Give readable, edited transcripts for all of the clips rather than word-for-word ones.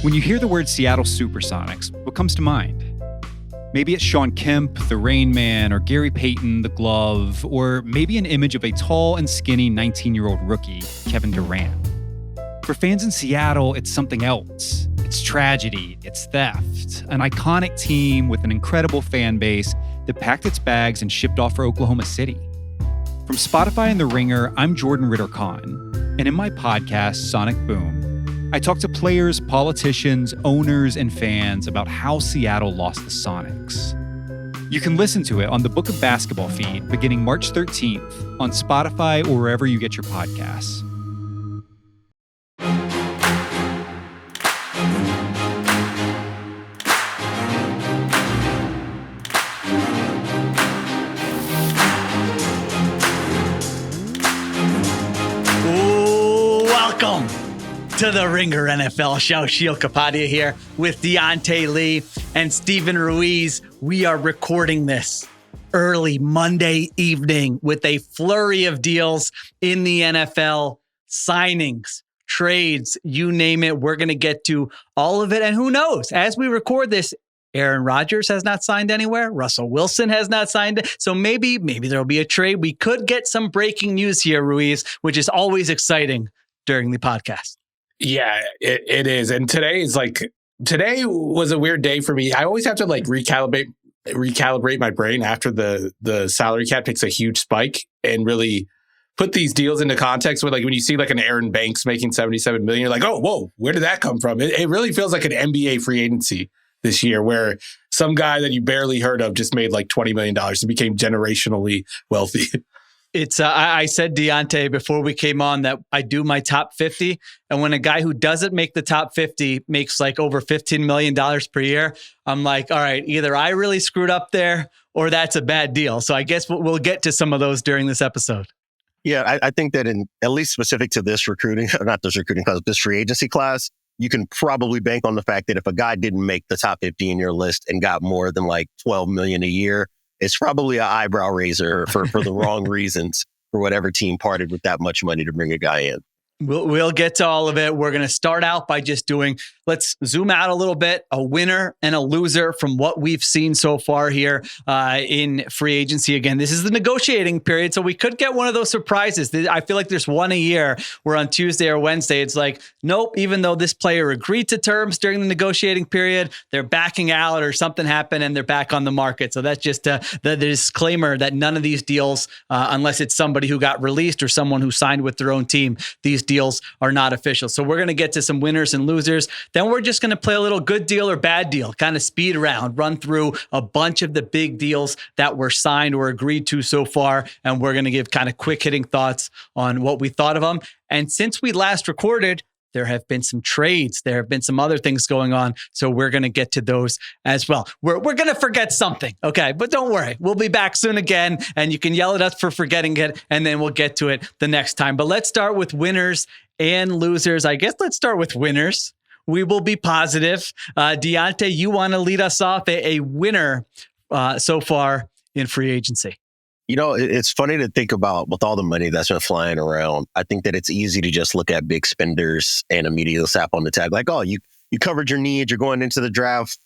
When you hear the word Seattle Supersonics, what comes to mind? Maybe it's Sean Kemp, the Rain Man, or Gary Payton, the Glove, or maybe an image of a tall and skinny 19-year-old rookie, Kevin Durant. For fans in Seattle, it's something else. It's tragedy, it's theft, an iconic team with an incredible fan base that packed its bags and shipped off for Oklahoma City. From Spotify and The Ringer, I'm Jordan Ritter-Kahn, and in my podcast, Sonic Boom, I talk to players, politicians, owners, and fans about how Seattle lost the Sonics. You can listen to it on the Book of Basketball feed beginning March 13th on Spotify or wherever you get your podcasts. Welcome to the Ringer NFL show. Sheil Kapadia here with Diante Lee and Steven Ruiz. We are recording this early Monday evening with a flurry of deals in the NFL, signings, trades, you name it. We're going to get to all of it. And who knows, as we record this, Aaron Rodgers has not signed anywhere. Russell Wilson has not signed. So maybe there'll be a trade. We could get some breaking news here, Ruiz, which is always exciting during the podcast. Yeah, it is. And today was a weird day for me. I always have to recalibrate my brain after the salary cap takes a huge spike and really put these deals into context with, like, when you see like an Aaron Banks making $77 million, you're like, oh, whoa, where did that come from? It really feels like an NBA free agency this year, where some guy that you barely heard of just made like $20 million and became generationally wealthy. It's I said, Diante, before we came on that I do my top 50. And when a guy who doesn't make the top 50 makes like over $15 million per year, I'm like, all right, either I really screwed up there or that's a bad deal. So I guess we'll get to some of those during this episode. Yeah, I think that in at least specific to this recruiting, not this recruiting class, this free agency class, you can probably bank on the fact that if a guy didn't make the top 50 in your list and got more than like $12 million a year, it's probably an eyebrow raiser for the wrong reasons for whatever team parted with that much money to bring a guy in. We'll get to all of it. We're going to start out by just let's zoom out a little bit, a winner and a loser from what we've seen so far here in free agency. Again, this is the negotiating period, so we could get one of those surprises. I feel like there's one a year where on Tuesday or Wednesday, it's like, nope, even though this player agreed to terms during the negotiating period, they're backing out or something happened and they're back on the market. So that's just the disclaimer that none of these deals, unless it's somebody who got released or someone who signed with their own team, these deals are not official. So we're going to get to some winners and losers. Then we're just going to play a little good deal or bad deal, kind of speed around, run through a bunch of the big deals that were signed or agreed to so far. And we're going to give kind of quick hitting thoughts on what we thought of them. And since we last recorded, there have been some trades. There have been some other things going on. So we're going to get to those as well. We're going to forget something. Okay. But don't worry. We'll be back soon again. And you can yell at us for forgetting it. And then we'll get to it the next time. But let's start with winners and losers. I guess let's start with winners. We will be positive. Diante, you want to lead us off a winner so far in free agency? You know, it's funny to think about with all the money that's been flying around. I think that it's easy to just look at big spenders and immediately slap on the tag like, oh, you covered your needs. You're going into the draft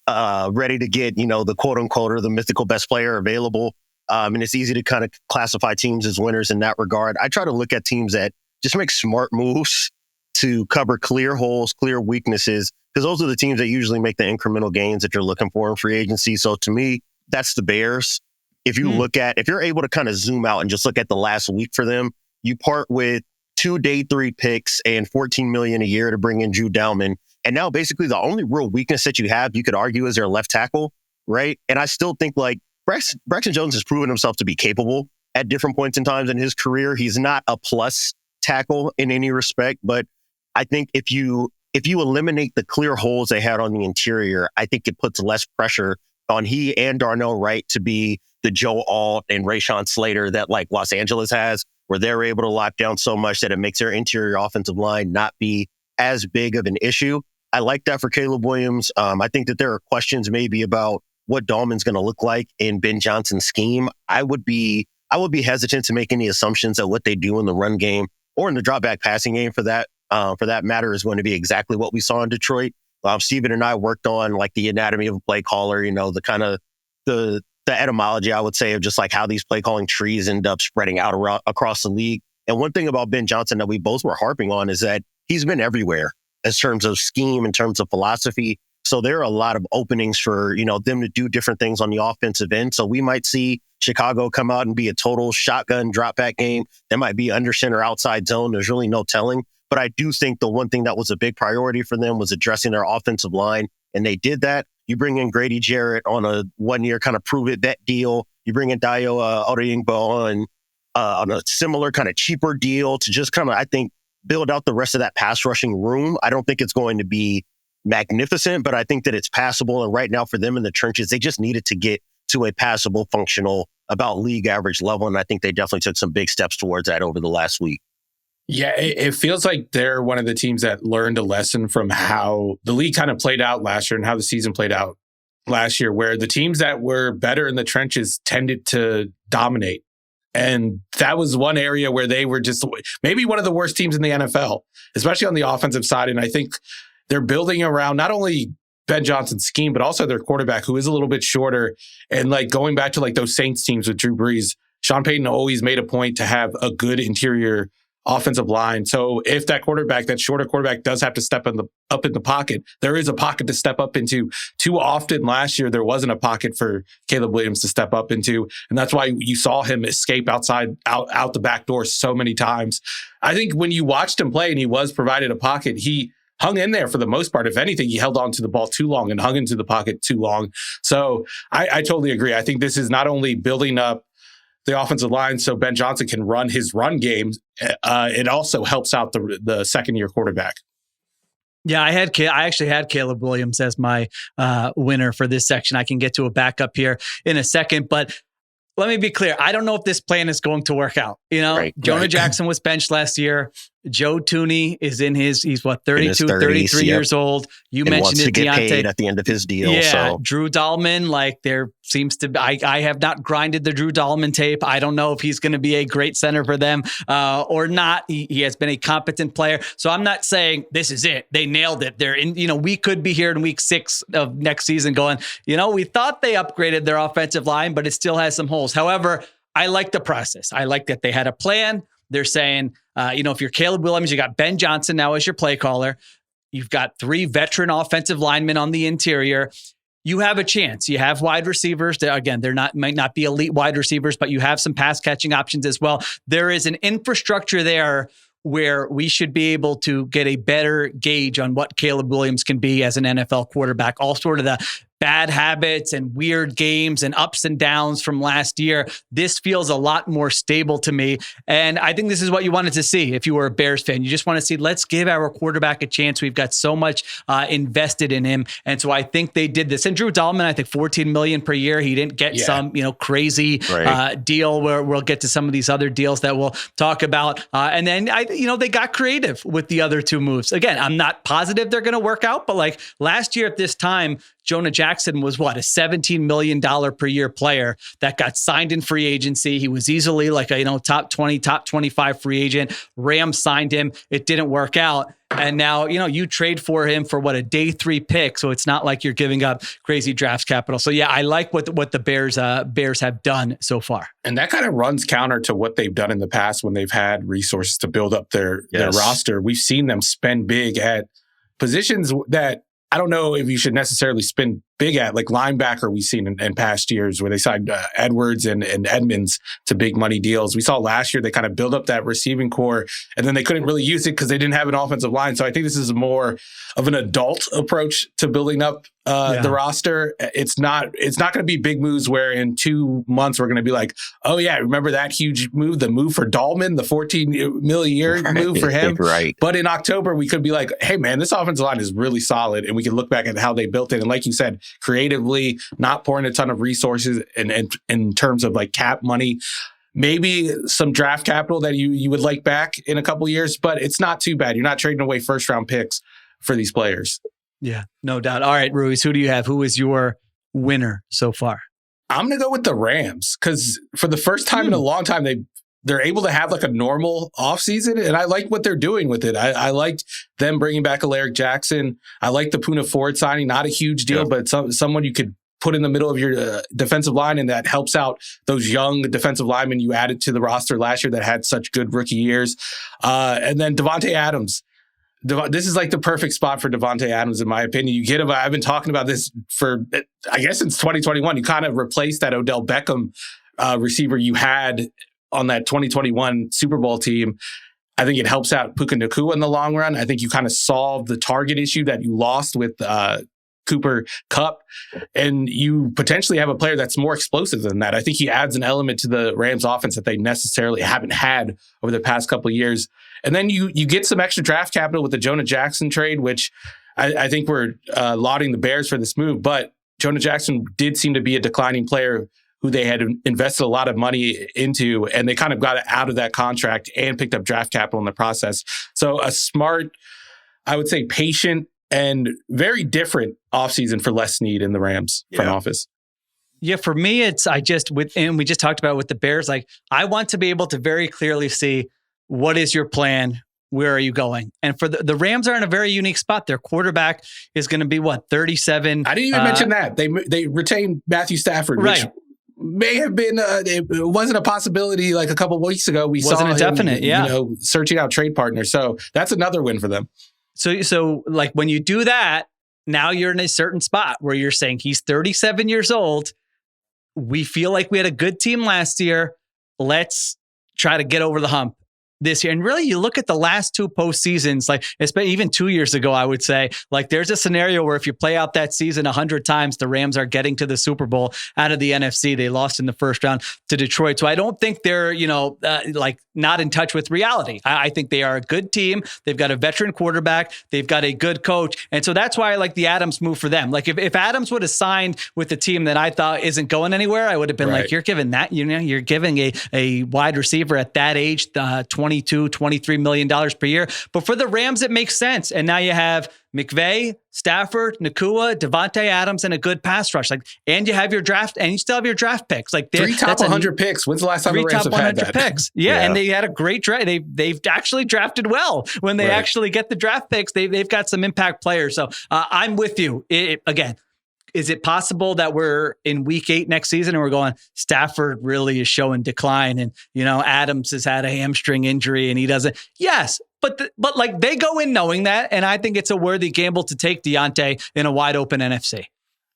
ready to get, the quote unquote or the mythical best player available. And it's easy to kind of classify teams as winners in that regard. I try to look at teams that just make smart moves to cover clear holes, clear weaknesses, because those are the teams that usually make the incremental gains that you're looking for in free agency. So to me, that's the Bears. If you if you're able to kind of zoom out and just look at the last week for them, you part with 2 day 3 picks and $14 million a year to bring in Drew Dalman. And now basically the only real weakness that you have, you could argue, is their left tackle, right? And I still think like Braxton Jones has proven himself to be capable at different points in times in his career. He's not a plus tackle in any respect, but I think if you eliminate the clear holes they had on the interior, I think it puts less pressure on he and Darnell Wright to be the Joe Alt and Rashawn Slater that like Los Angeles has, where they're able to lock down so much that it makes their interior offensive line not be as big of an issue. I like that for Caleb Williams. I think that there are questions maybe about what Dahlman's going to look like in Ben Johnson's scheme. I would be hesitant to make any assumptions that what they do in the run game or in the drop back passing game for that matter is going to be exactly what we saw in Detroit. Steven and I worked on like the anatomy of a play caller, the kind of the etymology, I would say, of just like how these play calling trees end up spreading out across the league. And one thing about Ben Johnson that we both were harping on is that he's been everywhere in terms of scheme, in terms of philosophy. So there are a lot of openings for, them to do different things on the offensive end. So we might see Chicago come out and be a total shotgun drop back game. There might be under center outside zone. There's really no telling. But I do think the one thing that was a big priority for them was addressing their offensive line. And they did that. You bring in Grady Jarrett on a 1 year kind of prove it bet deal. You bring in Dayo Odeyingbo on a similar kind of cheaper deal to just kind of, I think, build out the rest of that pass rushing room. I don't think it's going to be magnificent, but I think that it's passable. And right now for them in the trenches, they just needed to get to a passable, functional, about league average level. And I think they definitely took some big steps towards that over the last week. Yeah, it feels like they're one of the teams that learned a lesson from how the league kind of played out last year and how the season played out last year, where the teams that were better in the trenches tended to dominate. And that was one area where they were just maybe one of the worst teams in the NFL, especially on the offensive side. And I think they're building around not only Ben Johnson's scheme, but also their quarterback, who is a little bit shorter. And like going back to like those Saints teams with Drew Brees, Sean Payton always made a point to have a good interior offensive line. So if that shorter quarterback does have to step up in the pocket, there is a pocket to step up into. Too often last year, there wasn't a pocket for Caleb Williams to step up into. And that's why you saw him escape out the back door so many times. I think when you watched him play and he was provided a pocket, he hung in there for the most part. If anything, he held on to the ball too long and hung into the pocket too long. So I totally agree. I think this is not only building up the offensive line so Ben Johnson can run his run game, it also helps out the second-year quarterback. Yeah, I actually had Caleb Williams as my winner for this section. I can get to a backup here in a second, but let me be clear. I don't know if this plan is going to work out. Jonah Jackson was benched last year. Joe Tooney is he's 32, 33 years old. You mentioned it, Diante. Paid at the end of his deal. Yeah, so. Drew Dahlman, there seems to be, I have not grinded the Drew Dahlman tape. I don't know if he's going to be a great center for them or not. He has been a competent player. So I'm not saying this is it. They nailed it. They're in, we could be here in week 6 of next season going, we thought they upgraded their offensive line, but it still has some holes. However, I like the process. I like that they had a plan. They're saying, if you're Caleb Williams, you got Ben Johnson now as your play caller. You've got 3 veteran offensive linemen on the interior. You have a chance. You have wide receivers. Again, might not be elite wide receivers, but you have some pass catching options as well. There is an infrastructure there where we should be able to get a better gauge on what Caleb Williams can be as an NFL quarterback. All sort of the bad habits and weird games and ups and downs from last year. This feels a lot more stable to me. And I think this is what you wanted to see if you were a Bears fan. You just want to see, let's give our quarterback a chance. We've got so much invested in him. And so I think they did this. And Drew Dahlman, I think $14 million per year. He didn't get some, crazy deal where we'll get to some of these other deals that we'll talk about. And then, they got creative with the other 2 moves. Again, I'm not positive they're going to work out, but last year at this time, Jonah Jackson was a $17 million per year player that got signed in free agency. He was easily a top 20, top 25 free agent. Rams signed him. It didn't work out. And now, you trade for him for a day 3 pick. So it's not like you're giving up crazy draft capital. So yeah, I like what the Bears have done so far. And that kind of runs counter to what they've done in the past when they've had resources to build up their roster. We've seen them spend big at positions that I don't know if you should necessarily spend big at, like linebacker we've seen in past years where they signed Edwards and Edmonds to big money deals. We saw last year they kind of build up that receiving core and then they couldn't really use it because they didn't have an offensive line. So I think this is more of an adult approach to building up the roster. It's not going to be big moves where in 2 months we're going to be like, oh yeah, remember that huge move, the move for Dahlman, the $14 million a year move for him. Right. But in October we could be like, hey man, this offensive line is really solid, and we can look back at how they built it. And like you said, creatively, not pouring a ton of resources in terms of cap money. Maybe some draft capital that you would like back in a couple of years, but it's not too bad. You're not trading away first round picks for these players. Yeah, no doubt. All right, Ruiz, who do you have? Who is your winner so far? I'm going to go with the Rams because for the first time in a long time, they're able to have like a normal offseason. And I like what they're doing with it. I liked them bringing back Alaric Jackson. I like the Puna Ford signing, not a huge deal, but someone you could put in the middle of your defensive line, and that helps out those young defensive linemen you added to the roster last year that had such good rookie years. And then Davante Adams. This is like the perfect spot for Davante Adams, in my opinion. You get him. I've been talking about this for, I guess, since 2021. You kind of replaced that Odell Beckham receiver you had on that 2021 Super Bowl team. I think it helps out Puka Nacua in the long run. I think you kind of solved the target issue that you lost with Cooper Kupp, and you potentially have a player that's more explosive than that. I think he adds an element to the Rams offense that they necessarily haven't had over the past couple of years. And then you get some extra draft capital with the Jonah Jackson trade, which I think we're lauding the Bears for this move. But Jonah Jackson did seem to be a declining player who they had invested a lot of money into, and they kind of got out of that contract and picked up draft capital in the process. So a smart, I would say patient, and very different offseason for Les Snead in the Rams front office. Yeah, for me, and we just talked about with the Bears, like I want to be able to very clearly see, what is your plan? Where are you going? And for the Rams are in a very unique spot. Their quarterback is going to be 37. I didn't even mention that. They retained Matthew Stafford, which may have been, it wasn't a possibility like a couple of weeks ago. We saw him, definite, searching out trade partners. So that's another win for them. So like when you do that, now you're in a certain spot where you're saying he's 37 years old. We feel like we had a good team last year. Let's try to get over the hump this year. And really, you look at the last two postseasons, like even 2 years ago, I would say, like there's a scenario where if you play out that season 100 times, the Rams are getting to the Super Bowl out of the NFC. They lost in the first round to Detroit. So I don't think they're, like not in touch with reality. I think they are a good team. They've got a veteran quarterback. They've got a good coach. And so that's why I like the Adams move for them. Like if Adams would have signed with the team that I thought isn't going anywhere, I would have been like, you're giving that, you're giving a wide receiver at that age, $23 million per year. But for the Rams, it makes sense. And now you have McVay, Stafford, Nacua, Davante Adams, and a good pass rush. And you have your draft, and you still have your draft picks. Like three top 100 picks. When's the last time the Rams have had that? Picks. Yeah, and they had a great draft. They've actually drafted well. When they actually get the draft picks, they've got some impact players. So I'm with you. Again, is it possible that we're in week 8 next season and we're going, Stafford really is showing decline, and Adams has had a hamstring injury and he doesn't? Yes, but like they go in knowing that, and I think it's a worthy gamble to take Diante in a wide open NFC.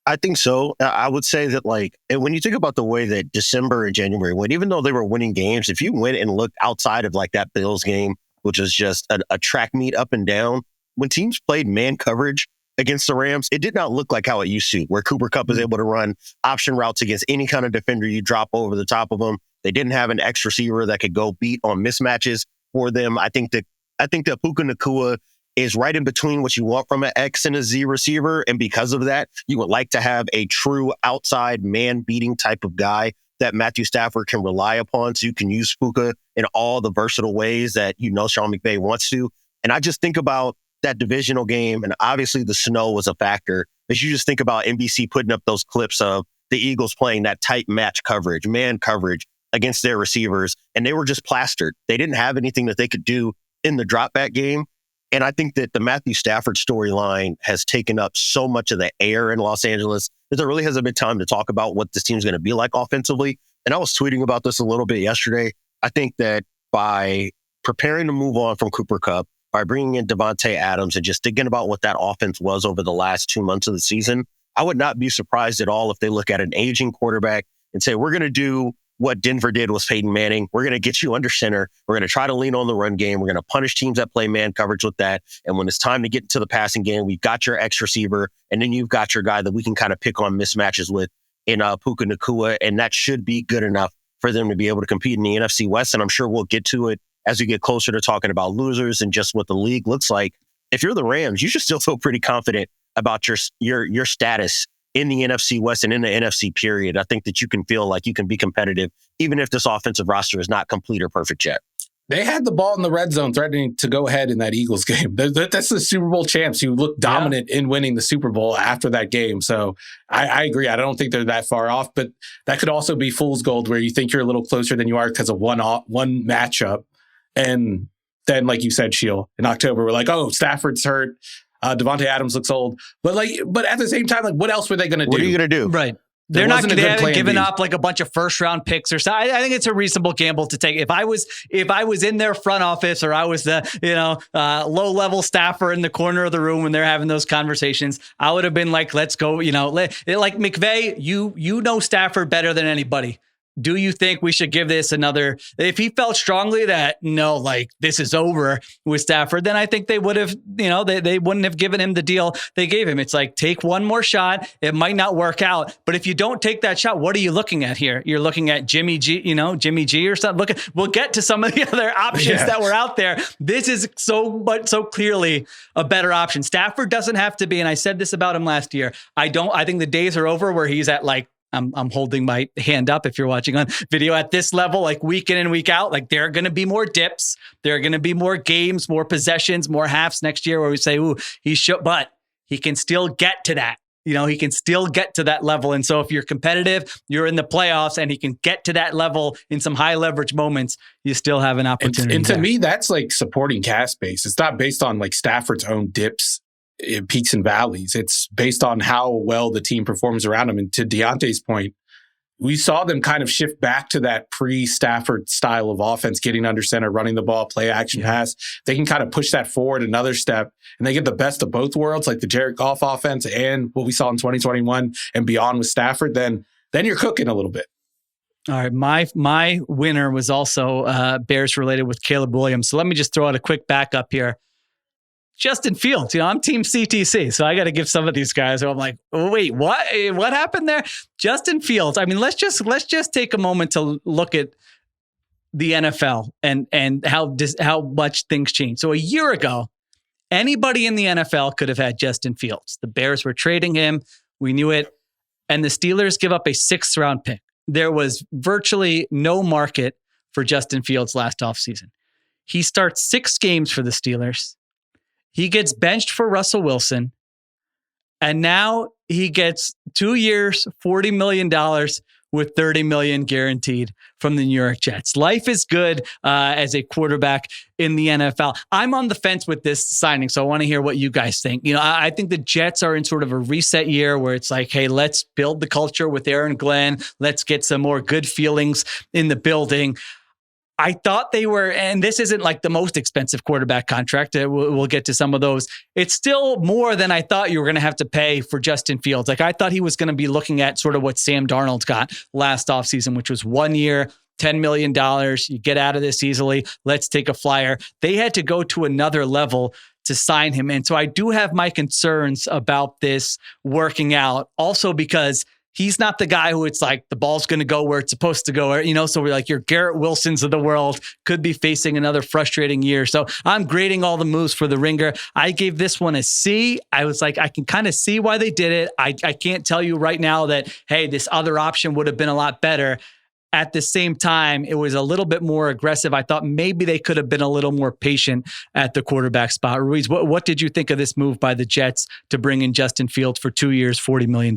I think so. I would say that when you think about the way that December and January went, even though they were winning games, if you went and looked outside of like that Bills game, which is just a track meet up and down, when teams played man coverage against the Rams, it did not look like how it used to, where Cooper Kupp is able to run option routes against any kind of defender you drop over the top of them. They didn't have an X receiver that could go beat on mismatches for them. I think that Puka Nacua is right in between what you want from an X and a Z receiver. And because of that, you would like to have a true outside man beating type of guy that Matthew Stafford can rely upon, so you can use Puka in all the versatile ways that Sean McVay wants to. And I just think about that divisional game, and obviously the snow was a factor, as you just think about NBC putting up those clips of the Eagles playing that tight match coverage, man coverage against their receivers, and they were just plastered. They didn't have anything that they could do in the drop back game. And I think that the Matthew Stafford storyline has taken up so much of the air in Los Angeles that there really hasn't been time to talk about what this team's going to be like offensively. And I was tweeting about this a little bit yesterday. I think that by preparing to move on from Cooper Kupp, by bringing in Davante Adams and just thinking about what that offense was over the last 2 months of the season, I would not be surprised at all if they look at an aging quarterback and say, we're going to do what Denver did with Peyton Manning. We're going to get you under center. We're going to try to lean on the run game. We're going to punish teams that play man coverage with that. And when it's time to get into the passing game, we've got your X receiver, and then you've got your guy that we can kind of pick on mismatches with in Puka Nacua. And that should be good enough for them to be able to compete in the NFC West. And I'm sure we'll get to it as we get closer to talking about losers and just what the league looks like. If you're the Rams, you should still feel pretty confident about your status in the NFC West and in the NFC period. I think that you can feel like you can be competitive, even if this offensive roster is not complete or perfect yet. They had the ball in the red zone threatening to go ahead in that Eagles game. That's the Super Bowl champs who looked dominant in winning the Super Bowl after that game. So I agree. I don't think they're that far off, but that could also be fool's gold where you think you're a little closer than you are because of one matchup. And then, like you said, Sheil, in October, we're like, oh, Stafford's hurt. Devontae Adams looks old. But at the same time, like, what else were they going to do? What are you going to do? Right. They haven't given up like a bunch of first round picks or something. I think it's a reasonable gamble to take. If I was in their front office or I was the low level staffer in the corner of the room when they're having those conversations, I would have been like, let's go. Like McVay, you know Stafford better than anybody. Do you think we should give this another? If he felt strongly that no, like this is over with Stafford, then I think they would have, they wouldn't have given him the deal they gave him. It's like, take one more shot. It might not work out, but if you don't take that shot, what are you looking at here? You're looking at Jimmy G or something. We'll get to some of the other options that were out there. This is so clearly a better option. Stafford doesn't have to be, and I said this about him last year. I think the days are over where he's at like, I'm holding my hand up if you're watching on video at this level, like week in and week out. Like there are going to be more dips. There are going to be more games, more possessions, more halves next year where we say, ooh, but he can still get to that. He can still get to that level. And so if you're competitive, you're in the playoffs and he can get to that level in some high leverage moments, you still have an opportunity. And to me, that's like supporting cast base. It's not based on like Stafford's own dips, peaks and valleys. It's based on how well the team performs around him. And to Diante's point, we saw them kind of shift back to that pre-Stafford style of offense, getting under center, running the ball, play action pass. They can kind of push that forward another step, and they get the best of both worlds, like the Jared Goff offense and what we saw in 2021 and beyond with Stafford. Then you're cooking a little bit. All right, my winner was also Bears related with Caleb Williams. So let me just throw out a quick backup here. Justin Fields, I'm team CTC, so I got to give some of these guys who I'm like, oh, wait, what happened there? Justin Fields. I mean, let's just take a moment to look at the NFL and how much things change. So a year ago, anybody in the NFL could have had Justin Fields. The Bears were trading him. We knew it. And the Steelers give up a 6th round pick. There was virtually no market for Justin Fields last offseason. He starts 6 games for the Steelers. He gets benched for Russell Wilson, and now he gets 2 years, $40 million with $30 million guaranteed from the New York Jets. Life is good as a quarterback in the NFL. I'm on the fence with this signing, so I want to hear what you guys think. I think the Jets are in sort of a reset year where it's like, hey, let's build the culture with Aaron Glenn. Let's get some more good feelings in the building. I thought they were, and this isn't like the most expensive quarterback contract. We'll get to some of those. It's still more than I thought you were going to have to pay for Justin Fields. Like I thought he was going to be looking at sort of what Sam Darnold got last offseason, which was 1 year, $10 million. You get out of this easily. Let's take a flyer. They had to go to another level to sign him. And so I do have my concerns about this working out also because he's not the guy who it's like the ball's going to go where it's supposed to go. So we're like your Garrett Wilsons of the world could be facing another frustrating year. So I'm grading all the moves for the Ringer. I gave this one a C. I was like, I can kind of see why they did it. I can't tell you right now that, hey, this other option would have been a lot better. At the same time, it was a little bit more aggressive. I thought maybe they could have been a little more patient at the quarterback spot. Ruiz, what did you think of this move by the Jets to bring in Justin Fields for 2 years, $40 million?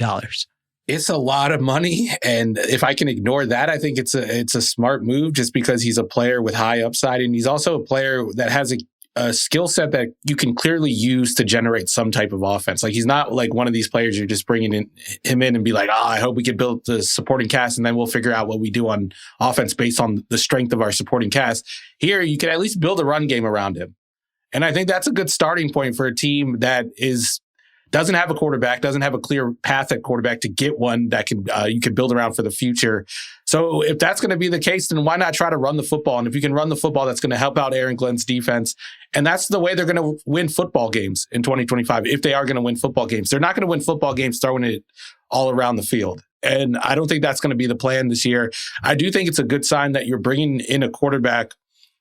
It's a lot of money, and if I can ignore that, I think it's a smart move just because he's a player with high upside, and he's also a player that has a skill set that you can clearly use to generate some type of offense. Like he's not like one of these players you're just bringing him in and be like, I hope we can build the supporting cast and then we'll figure out what we do on offense based on the strength of our supporting cast. Here, you can at least build a run game around him, and I think that's a good starting point for a team that doesn't have a quarterback, doesn't have a clear path at quarterback to get one that you can build around for the future. So if that's going to be the case, then why not try to run the football? And if you can run the football, that's going to help out Aaron Glenn's defense. And that's the way they're going to win football games in 2025, if they are going to win football games. They're not going to win football games throwing it all around the field. And I don't think that's going to be the plan this year. I do think it's a good sign that you're bringing in a quarterback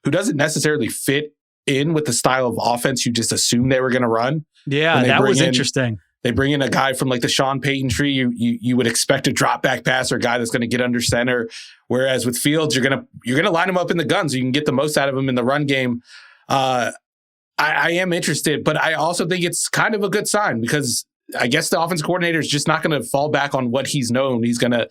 who doesn't necessarily fit in with the style of offense you just assumed they were going to run. Yeah, that was interesting. They bring in a guy from like the Sean Payton tree. You would expect a drop back passer, a guy that's going to get under center. Whereas with Fields, you're gonna line him up in the gun so you can get the most out of him in the run game. I am interested, but I also think it's kind of a good sign because I guess the offense coordinator is just not going to fall back on what he's known. He's going to,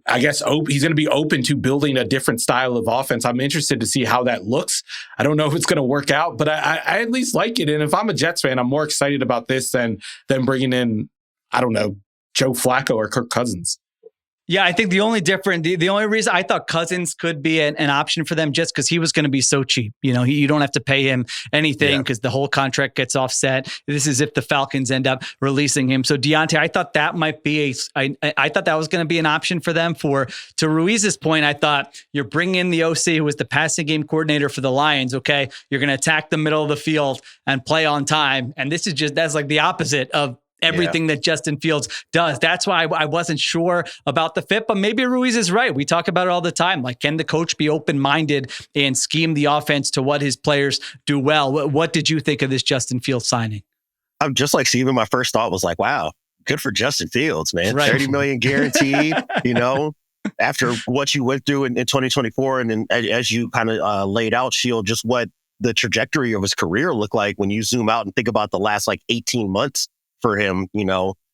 I guess, he's going to be open to building a different style of offense. I'm interested to see how that looks. I don't know if it's going to work out, but I at least like it. And if I'm a Jets fan, I'm more excited about this than bringing in, I don't know, Joe Flacco or Kirk Cousins. Yeah, I think the only reason I thought Cousins could be an option for them just because he was going to be so cheap. You don't have to pay him anything because the whole contract gets offset. This is if the Falcons end up releasing him. So Diante, I thought that might be I thought that was going to be an option for them. To Ruiz's point, I thought you're bringing in the OC who was the passing game coordinator for the Lions. Okay, you're going to attack the middle of the field and play on time, and that's like the opposite of everything that Justin Fields does. That's why I wasn't sure about the fit, but maybe Ruiz is right. We talk about it all the time. Like, can the coach be open-minded and scheme the offense to what his players do well? What did you think of this Justin Fields signing? I'm just like Steven. My first thought was like, wow, good for Justin Fields, man. Right. $30 million guaranteed, after what you went through in 2024. And then as you kind of laid out, Sheil, just what the trajectory of his career looked like when you zoom out and think about the last 18 months for him.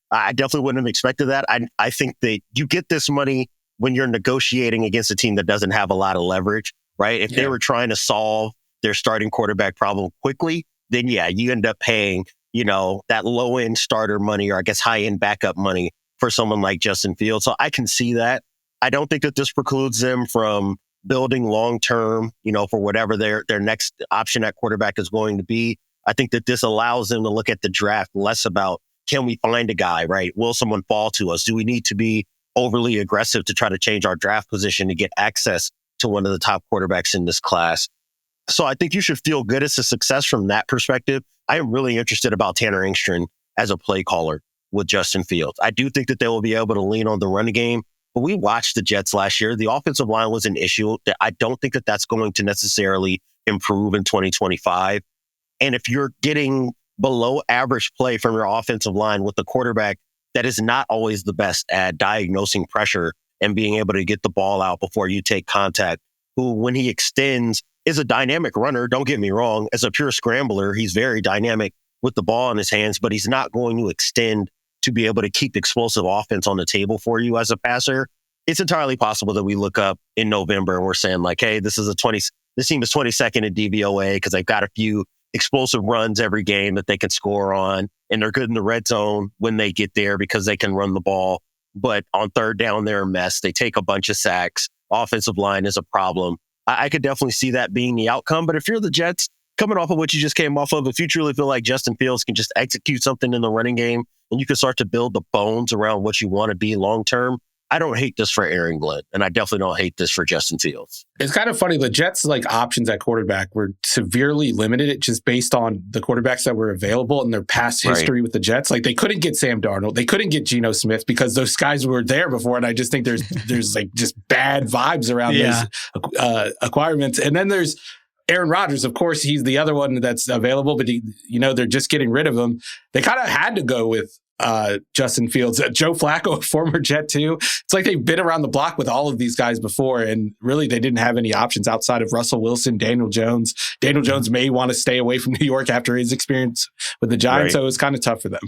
I definitely wouldn't have expected that. I think that you get this money when you're negotiating against a team that doesn't have a lot of leverage, right? If they were trying to solve their starting quarterback problem quickly, then you end up paying, that low end starter money, or I guess high end backup money for someone like Justin Fields. So I can see that. I don't think that this precludes them from building long term, for whatever their next option at quarterback is going to be. I think that this allows them to look at the draft less about, can we find a guy, right? Will someone fall to us? Do we need to be overly aggressive to try to change our draft position to get access to one of the top quarterbacks in this class? So I think you should feel good. It's a success from that perspective. I am really interested about Tanner Engstrand as a play caller with Justin Fields. I do think that they will be able to lean on the run game, but we watched the Jets last year. The offensive line was an issue. That I don't think that that's going to necessarily improve in 2025. And if you're getting below average play from your offensive line with the quarterback that is not always the best at diagnosing pressure and being able to get the ball out before you take contact, who, when he extends, is a dynamic runner. Don't get me wrong. As a pure scrambler, he's very dynamic with the ball in his hands, but he's not going to extend to be able to keep explosive offense on the table for you as a passer. It's entirely possible that we look up in November and we're saying like, hey, this team is 22nd in DVOA because they've got a few explosive runs every game that they can score on, and they're good in the red zone when they get there because they can run the ball. But on third down, they're a mess. They take a bunch of sacks. Offensive line is a problem. I could definitely see that being the outcome. But if you're the Jets, coming off of what you just came off of, if you truly feel like Justin Fields can just execute something in the running game and you can start to build the bones around what you want to be long term, I don't hate this for Aaron Glenn, and I definitely don't hate this for Justin Fields. It's kind of funny. The Jets' options at quarterback were severely limited just based on the quarterbacks that were available and their past history with the Jets. They couldn't get Sam Darnold. They couldn't get Geno Smith because those guys were there before. And I just think there's just bad vibes around those acquirements. And then there's Aaron Rodgers. Of course, he's the other one that's available, but they're just getting rid of him. They kind of had to go with Justin Fields. Joe Flacco, a former Jet too. It's like they've been around the block with all of these guys before, and really they didn't have any options outside of Russell Wilson, Daniel Jones. Daniel Jones may want to stay away from New York after his experience with the Giants, so it was kind of tough for them.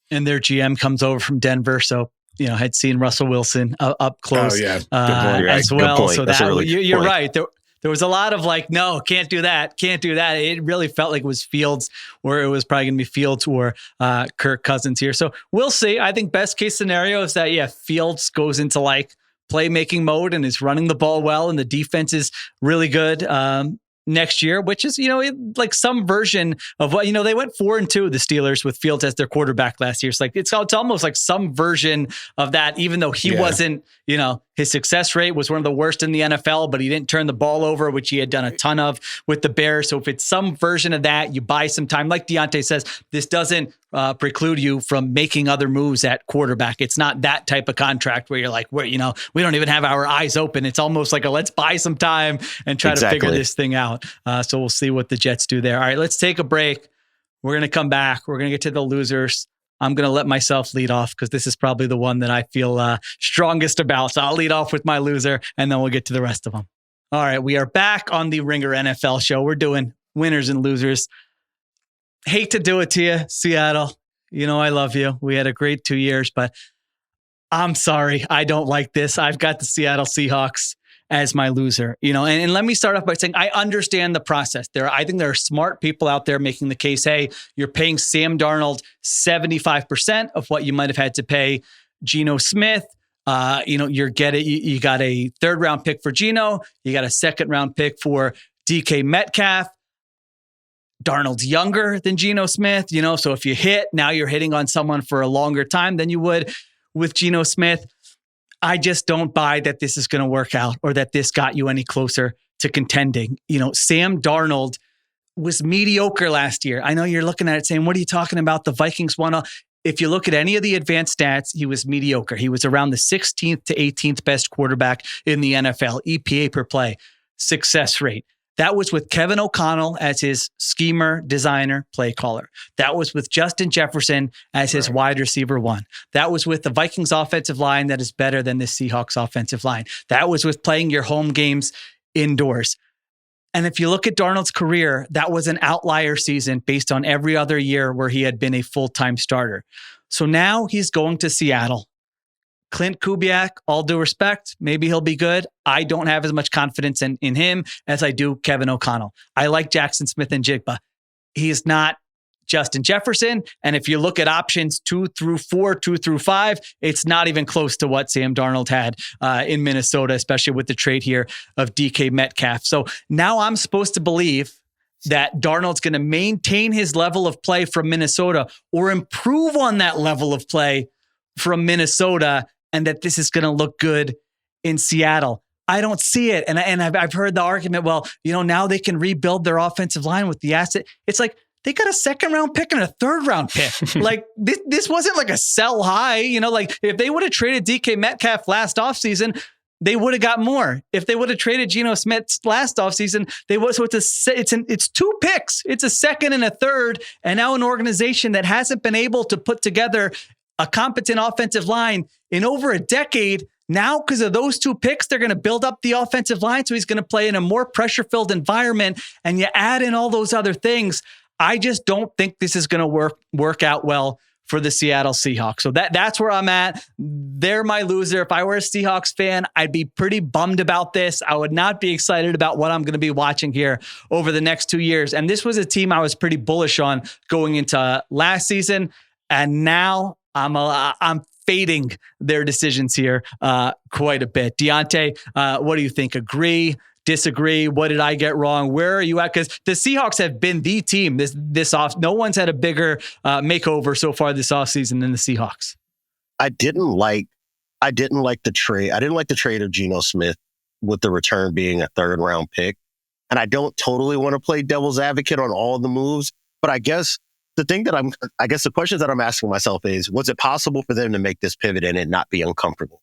And their GM comes over from Denver, so had seen Russell Wilson up close as well. So that really you're right. There was a lot of no, can't do that. It really felt like it was Fields, or it was probably going to be Fields or Kirk Cousins here. So we'll see. I think best case scenario is that, Fields goes into playmaking mode and is running the ball well, and the defense is really good next year, which is, some version of what, they went 4-2, the Steelers, with Fields as their quarterback last year. It's almost like some version of that, even though he wasn't, his success rate was one of the worst in the NFL, but he didn't turn the ball over, which he had done a ton of with the Bears. So if it's some version of that, you buy some time. Like Diante says, this doesn't preclude you from making other moves at quarterback. It's not that type of contract where you're like, we don't even have our eyes open. It's almost like let's buy some time and try to figure this thing out. So we'll see what the Jets do there. All right, let's take a break. We're going to come back. We're going to get to the losers. I'm going to let myself lead off because this is probably the one that I feel strongest about. So I'll lead off with my loser, and then we'll get to the rest of them. All right, we are back on the Ringer NFL show. We're doing winners and losers. Hate to do it to you, Seattle. You know I love you. We had a great 2 years, but I'm sorry. I don't like this. I've got the Seattle Seahawks as my loser. And let me start off by saying I understand the process. I think there are smart people out there making the case, hey, you're paying Sam Darnold 75% of what you might have had to pay Geno Smith. You got a third round pick for Geno. You got a second round pick for DK Metcalf. Darnold's younger than Geno Smith, so if you hit, now you're hitting on someone for a longer time than you would with Geno Smith. I just don't buy that this is going to work out or that this got you any closer to contending. Sam Darnold was mediocre last year. I know you're looking at it saying, what are you talking about? The Vikings won. If you look at any of the advanced stats, he was mediocre. He was around the 16th to 18th best quarterback in the NFL, EPA per play, success rate. That was with Kevin O'Connell as his schemer, designer, play caller. That was with Justin Jefferson as his wide receiver one. That was with the Vikings offensive line that is better than the Seahawks offensive line. That was with playing your home games indoors. And if you look at Darnold's career, that was an outlier season based on every other year where he had been a full-time starter. So now he's going to Seattle. Clint Kubiak, all due respect, maybe he'll be good. I don't have as much confidence in him as I do Kevin O'Connell. I like Jackson Smith and Jigba. He is not Justin Jefferson. And if you look at options 2 through 4, 2 through 5, it's not even close to what Sam Darnold had in Minnesota, especially with the trade here of DK Metcalf. So now I'm supposed to believe that Darnold's going to maintain his level of play from Minnesota or improve on that level of play from Minnesota, and that this is going to look good in Seattle. I don't see it. And I've heard the argument, well, now they can rebuild their offensive line with the asset. It's like, they got a second round pick and a third round pick. Like this wasn't like a sell high, like if they would have traded DK Metcalf last offseason, they would have got more. If they would have traded Geno Smith last offseason, they would. So it's 2 picks. It's a second and a third. And now an organization that hasn't been able to put together a competent offensive line in over a decade. Now, because of those 2 picks, they're going to build up the offensive line. So he's going to play in a more pressure-filled environment. And you add in all those other things. I just don't think this is going to work out well for the Seattle Seahawks. So that's where I'm at. They're my loser. If I were a Seahawks fan, I'd be pretty bummed about this. I would not be excited about what I'm going to be watching here over the next 2 years. And this was a team I was pretty bullish on going into last season. And now I'm fading their decisions here quite a bit. Diante, what do you think? Agree? Disagree? What did I get wrong? Where are you at? Because the Seahawks have been the team this off. No one's had a bigger makeover so far this offseason than the Seahawks. I didn't like the trade. I didn't like the trade of Geno Smith with the return being a third round pick. And I don't totally want to play devil's advocate on all the moves, but I guess the questions that I'm asking myself is, was it possible for them to make this pivot and it not be uncomfortable,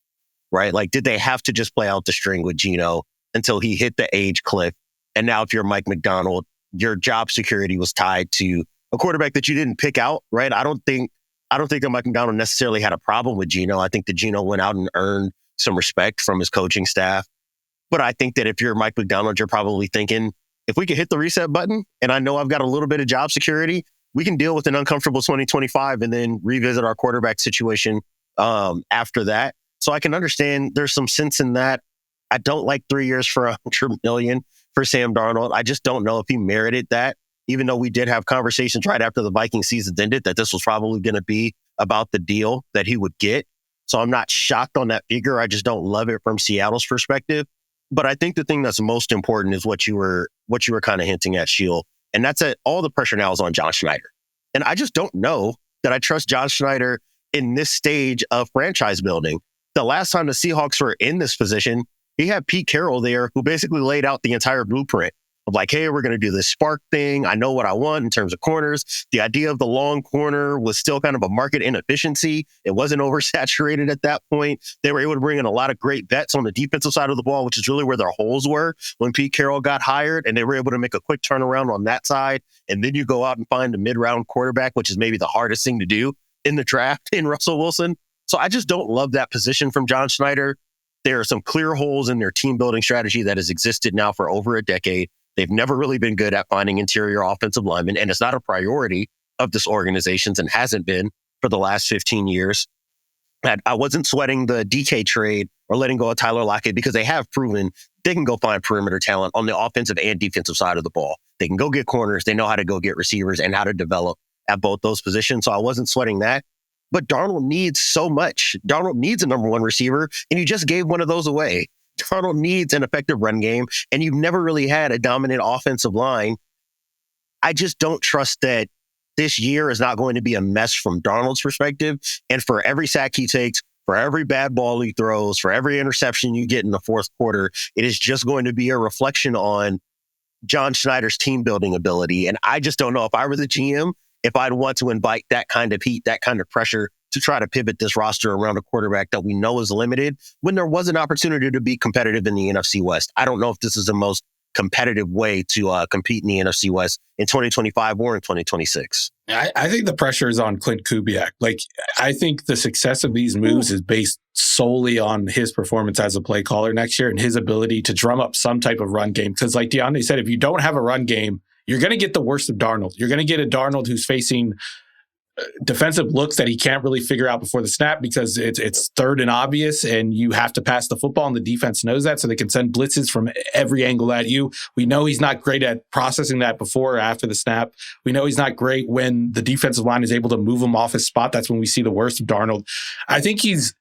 right? Like, did they have to just play out the string with Geno until he hit the age cliff? And now if you're Mike McDonald, your job security was tied to a quarterback that you didn't pick out, right? I don't think that Mike McDonald necessarily had a problem with Geno. I think that Geno went out and earned some respect from his coaching staff. But I think that if you're Mike McDonald, you're probably thinking, if we could hit the reset button and I know I've got a little bit of job security, we can deal with an uncomfortable 2025 and then revisit our quarterback situation after that. So I can understand there's some sense in that. I don't like 3 years for $100 million for Sam Darnold. I just don't know if he merited that, even though we did have conversations right after the Viking season ended that this was probably going to be about the deal that he would get. So I'm not shocked on that figure. I just don't love it from Seattle's perspective. But I think the thing that's most important is what you were kind of hinting at, Sheil. And that's it. All the pressure now is on John Schneider. And I just don't know that I trust John Schneider in this stage of franchise building. The last time the Seahawks were in this position, he had Pete Carroll there who basically laid out the entire blueprint of like, hey, we're going to do this spark thing. I know what I want in terms of corners. The idea of the long corner was still kind of a market inefficiency. It wasn't oversaturated at that point. They were able to bring in a lot of great vets on the defensive side of the ball, which is really where their holes were when Pete Carroll got hired. And they were able to make a quick turnaround on that side. And then you go out and find a mid-round quarterback, which is maybe the hardest thing to do in the draft in Russell Wilson. So I just don't love that position from John Schneider. There are some clear holes in their team building strategy that has existed now for over a decade. They've never really been good at finding interior offensive linemen, and it's not a priority of this organization and hasn't been for the last 15 years. I wasn't sweating the DK trade or letting go of Tyler Lockett because they have proven they can go find perimeter talent on the offensive and defensive side of the ball. They can go get corners. They know how to go get receivers and how to develop at both those positions. So I wasn't sweating that. But Darnold needs so much. Darnold needs a number one receiver, and you just gave one of those away. Darnold needs an effective run game, and you've never really had a dominant offensive line. I just don't trust that this year is not going to be a mess from Darnold's perspective. And for every sack he takes, for every bad ball he throws, for every interception you get in the fourth quarter, it is just going to be a reflection on John Schneider's team building ability. And I just don't know if I were the GM, if I'd want to invite that kind of heat, that kind of pressure to try to pivot this roster around a quarterback that we know is limited when there was an opportunity to be competitive in the NFC West. I don't know if this is the most competitive way to compete in the NFC West in 2025 or in 2026. I think the pressure is on Clint Kubiak. Like, I think the success of these moves is based solely on his performance as a play caller next year and his ability to drum up some type of run game. Because like Diante said, if you don't have a run game, you're going to get the worst of Darnold. You're going to get a Darnold who's facing defensive looks that he can't really figure out before the snap because it's third and obvious and you have to pass the football and the defense knows that, so they can send blitzes from every angle at you. We know he's not great at processing that before or after the snap. We know he's not great when the defensive line is able to move him off his spot. That's when we see the worst of Darnold. I think his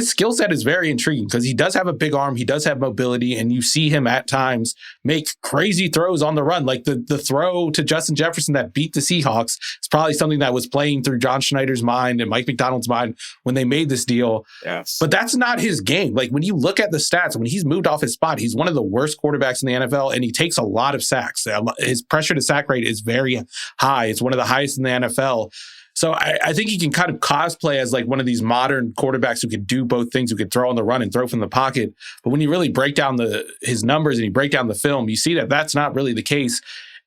skill set is very intriguing because he does have a big arm. He does have mobility, and you see him at times make crazy throws on the run. Like the throw to Justin Jefferson that beat the Seahawks is probably something that was playing through John Schneider's mind and Mike McDonald's mind when they made this deal. Yes. But that's not his game. Like when you look at the stats, when he's moved off his spot, he's one of the worst quarterbacks in the NFL, and he takes a lot of sacks. His pressure to sack rate is very high. It's one of the highest in the NFL. So I think he can kind of cosplay as like one of these modern quarterbacks who could do both things, who could throw on the run and throw from the pocket. But when you really break down his numbers and you break down the film, you see that that's not really the case.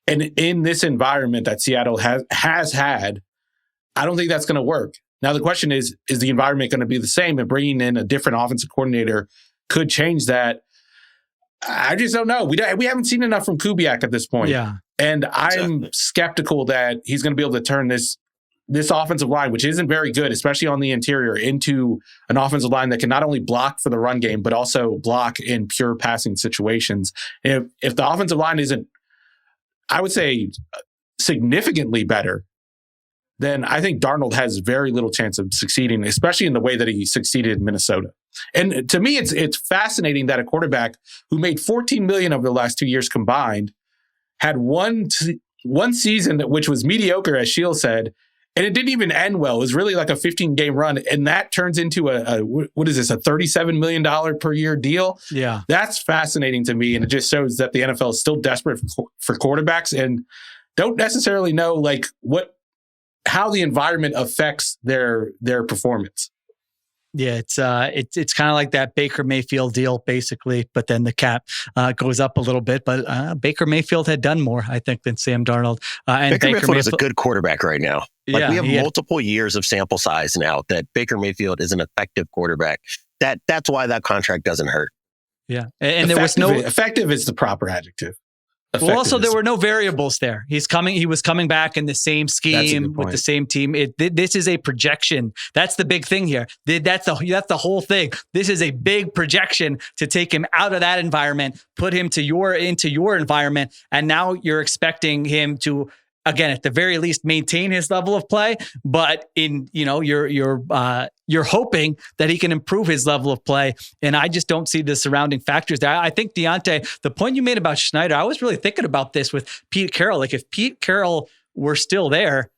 And in this environment that Seattle has had, I don't think that's going to work. Now, the question is the environment going to be the same? And bringing in a different offensive coordinator could change that. I just don't know. We haven't seen enough from Kubiak at this point. Yeah. And I'm skeptical that he's going to be able to turn this offensive line, which isn't very good, especially on the interior, into an offensive line that can not only block for the run game, but also block in pure passing situations. If the offensive line isn't, I would say, significantly better, then I think Darnold has very little chance of succeeding, especially in the way that he succeeded in Minnesota. And to me, it's fascinating that a quarterback who made $14 million over the last 2 years combined had one season which was mediocre, as Sheil said, and it didn't even end well. It was really like a 15-game run, and that turns into a $37 million per year deal? Yeah. That's fascinating to me, and it just shows that the NFL is still desperate for quarterbacks and don't necessarily know like how the environment affects their performance. Yeah, it's kind of like that Baker Mayfield deal, basically, but then the cap goes up a little bit. But Baker Mayfield had done more, I think, than Sam Darnold. And Baker Mayfield is a good quarterback right now. Like, we have multiple years of sample size now that Baker Mayfield is an effective quarterback. That's why that contract doesn't hurt. Yeah, and there was no effective is the proper adjective. Well, also there were no variables there. He was coming back in the same scheme with the same team. This is a projection. That's the big thing here. That's the whole thing. This is a big projection to take him out of that environment, put him into your environment, and now you're expecting him to, again, at the very least, maintain his level of play. But you're hoping that he can improve his level of play. And I just don't see the surrounding factors there. I think, Diante, the point you made about Schneider, I was really thinking about this with Pete Carroll. Like, if Pete Carroll were still there,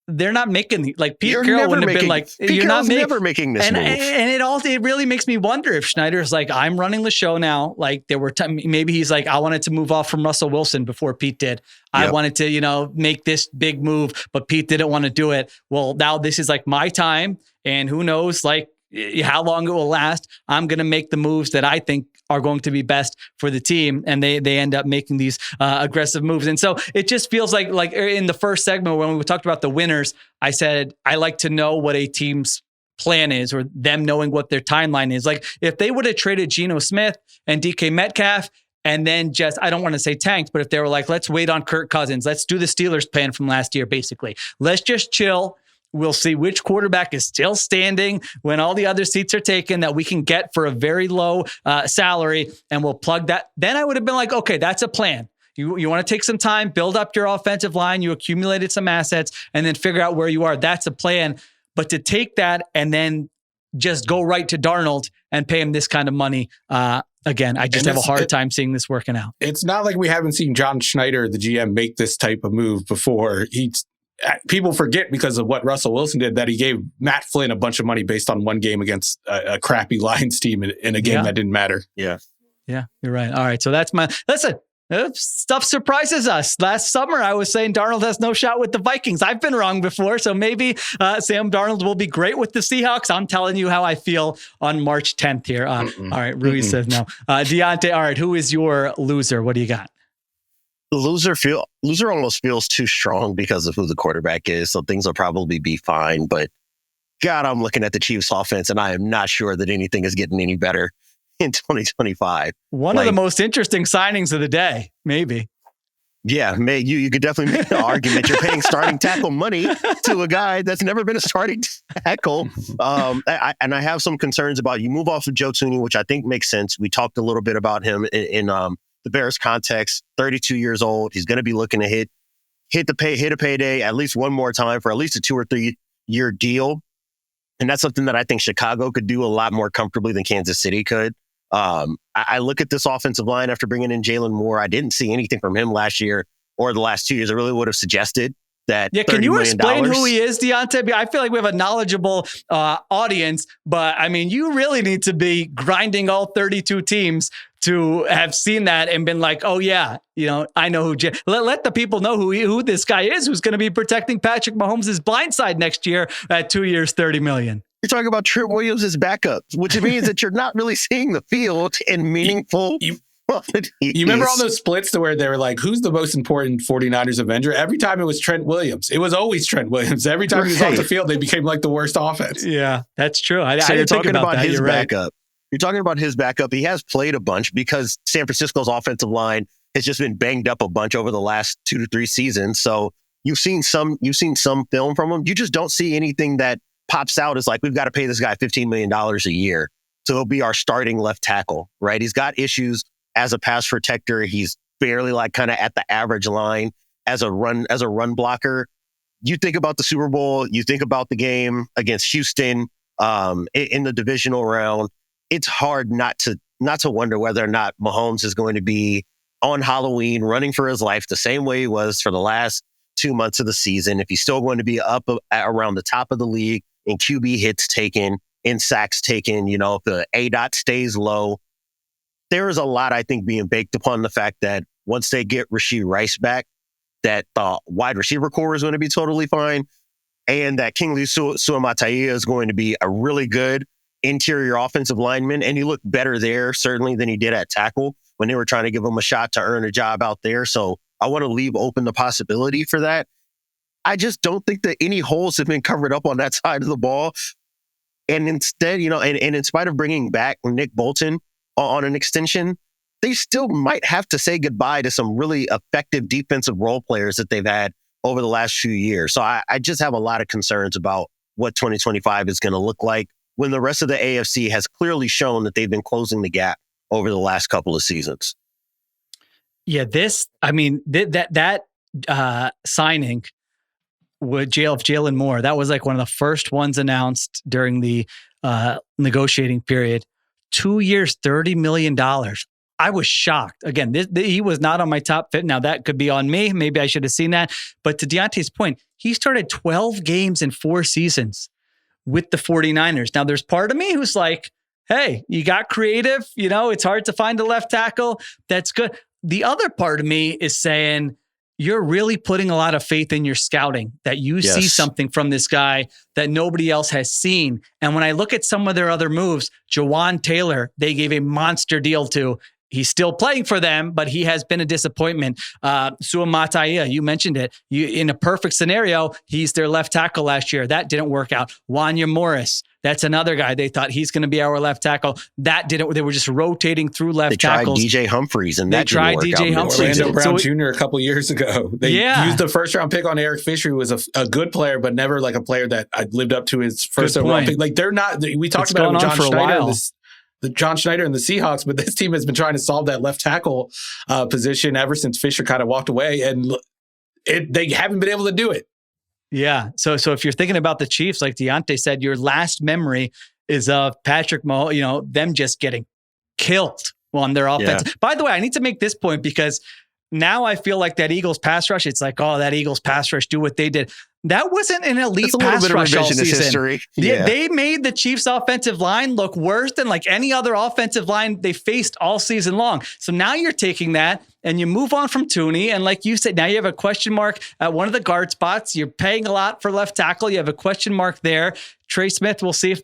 they're not making, like, Pete Carroll wouldn't have been like, Pete Carroll's never making this move. And it really makes me wonder if Schneider's like, I'm running the show now. Like, there were maybe he's like, I wanted to move off from Russell Wilson before Pete did. I wanted to, make this big move, but Pete didn't want to do it. Well, now this is like my time. And who knows, like, how long it will last. I'm going to make the moves that I think are going to be best for the team. And they end up making these aggressive moves. And so it just feels like in the first segment when we talked about the winners, I said, I like to know what a team's plan is, or them knowing what their timeline is. Like if they would have traded Geno Smith and DK Metcalf and then just, I don't want to say tanked, but if they were like, let's wait on Kirk Cousins, let's do the Steelers plan from last year, basically. Let's just chill. We'll see which quarterback is still standing when all the other seats are taken that we can get for a very low salary, and we'll plug that. Then I would have been like, okay, that's a plan. You want to take some time, build up your offensive line, you accumulated some assets, and then figure out where you are. That's a plan. But to take that and then just go right to Darnold and pay him this kind of money, again, I just have a hard time seeing this working out. It's not like we haven't seen John Schneider, the GM, make this type of move before. People forget because of what Russell Wilson did that he gave Matt Flynn a bunch of money based on one game against a crappy Lions team in a game that didn't matter. Yeah, you're right. All right, so listen. Stuff surprises us. Last summer, I was saying Darnold has no shot with the Vikings. I've been wrong before, so maybe Sam Darnold will be great with the Seahawks. I'm telling you how I feel on March 10th here. All right, Ruiz says no. Diante, all right, who is your loser? What do you got? The loser almost feels too strong because of who the quarterback is, so things will probably be fine. But God, I'm looking at the Chiefs offense, and I am not sure that anything is getting any better in 2025. One of the most interesting signings of the day, maybe. Yeah, you could definitely make the argument. You're paying starting tackle money to a guy that's never been a starting tackle. I have some concerns about you move off of Joe Thuney, which I think makes sense. We talked a little bit about him in the Bears context. 32 years old. He's going to be looking to hit a payday at least one more time for at least a 2 or 3 year deal. And that's something that I think Chicago could do a lot more comfortably than Kansas City could. I look at this offensive line after bringing in Jalen Moore. I didn't see anything from him last year or the last 2 years. I really would have suggested that. Yeah, can you explain who he is, Diante? I feel like we have a knowledgeable audience, but I mean, you really need to be grinding all 32 teams to have seen that and been like, oh yeah, I know who. Let the people know who this guy is, who's going to be protecting Patrick Mahomes' blindside next year at 2 years, $30 million. You're talking about Trent Williams' backup, which means that you're not really seeing the field in meaningful. You remember all those splits to where they were like, who's the most important 49ers Avenger? Every time it was Trent Williams. It was always Trent Williams. Every time he was off the field, they became like the worst offense. Yeah, that's true. I you're didn't think talking about that. his You're backup. Right. You're talking about his backup. He has played a bunch because San Francisco's offensive line has just been banged up a bunch over the last 2 to 3 seasons. So you've seen some film from him. You just don't see anything that pops out as like, we've got to pay this guy $15 million a year. So he'll be our starting left tackle, right? He's got issues as a pass protector. He's barely like kind of at the average line as a run blocker. You think about the Super Bowl, you think about the game against Houston in the divisional round. It's hard not to wonder whether or not Mahomes is going to be on Halloween running for his life the same way he was for the last 2 months of the season. If he's still going to be up around the top of the league in QB hits taken, in sacks taken, if the ADOT stays low, there is a lot, I think, being baked upon the fact that once they get Rashee Rice back, that the wide receiver core is going to be totally fine, and that Kingsley Suamataia is going to be a really good interior offensive lineman, and he looked better there, certainly, than he did at tackle when they were trying to give him a shot to earn a job out there. So I want to leave open the possibility for that. I just don't think that any holes have been covered up on that side of the ball. And instead, and in spite of bringing back Nick Bolton on an extension, they still might have to say goodbye to some really effective defensive role players that they've had over the last few years. So I just have a lot of concerns about what 2025 is going to look like when the rest of the AFC has clearly shown that they've been closing the gap over the last couple of seasons. Yeah, that signing with Jalen Moore, that was like one of the first ones announced during the negotiating period. 2 years, $30 million. I was shocked. Again, he was not on my top fit. Now, that could be on me. Maybe I should have seen that. But to Diante's point, he started 12 games in 4 seasons with the 49ers. Now, there's part of me who's like, hey, you got creative. It's hard to find a left tackle. That's good. The other part of me is saying, you're really putting a lot of faith in your scouting that you see something from this guy that nobody else has seen. And when I look at some of their other moves, Jawan Taylor, they gave a monster deal to. He's still playing for them, but he has been a disappointment. Suamataia, you mentioned it. In a perfect scenario, he's their left tackle last year. That didn't work out. Wanya Morris, that's another guy. They thought he's going to be our left tackle. That didn't. They were just rotating through left tackles. They tried DJ Humphreys, and that tried didn't work DJ out. Humphreys. Orlando Brown Jr. a couple years ago. They used the first round pick on Eric Fisher, who was a good player, but never like a player that lived up to his first overall pick. Like they're not. We talked about it with John Schneider and the Seahawks, but this team has been trying to solve that left tackle position ever since Fisher kind of walked away, and they haven't been able to do it. Yeah. So if you're thinking about the Chiefs, like Diante said, your last memory is of Patrick Mahomes, them just getting killed on their offense. Yeah. By the way, I need to make this point because now I feel like that Eagles pass rush, it's like, oh, that Eagles pass rush, do what they did. That wasn't an elite pass rush all season. History. Yeah. They made the Chiefs offensive line look worse than like any other offensive line they faced all season long. So now you're taking that and you move on from Tooney. And like you said, now you have a question mark at one of the guard spots. You're paying a lot for left tackle. You have a question mark there. Trey Smith, we'll see if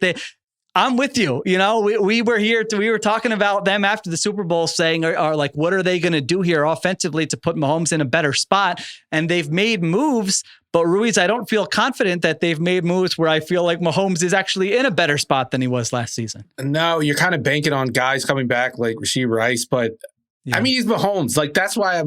I'm with you. We were here. We were talking about them after the Super Bowl saying, are like, what are they going to do here offensively to put Mahomes in a better spot? And they've made moves. But Ruiz, I don't feel confident that they've made moves where I feel like Mahomes is actually in a better spot than he was last season. No, you're kind of banking on guys coming back like Rashee Rice. But I mean, he's Mahomes. Like, that's why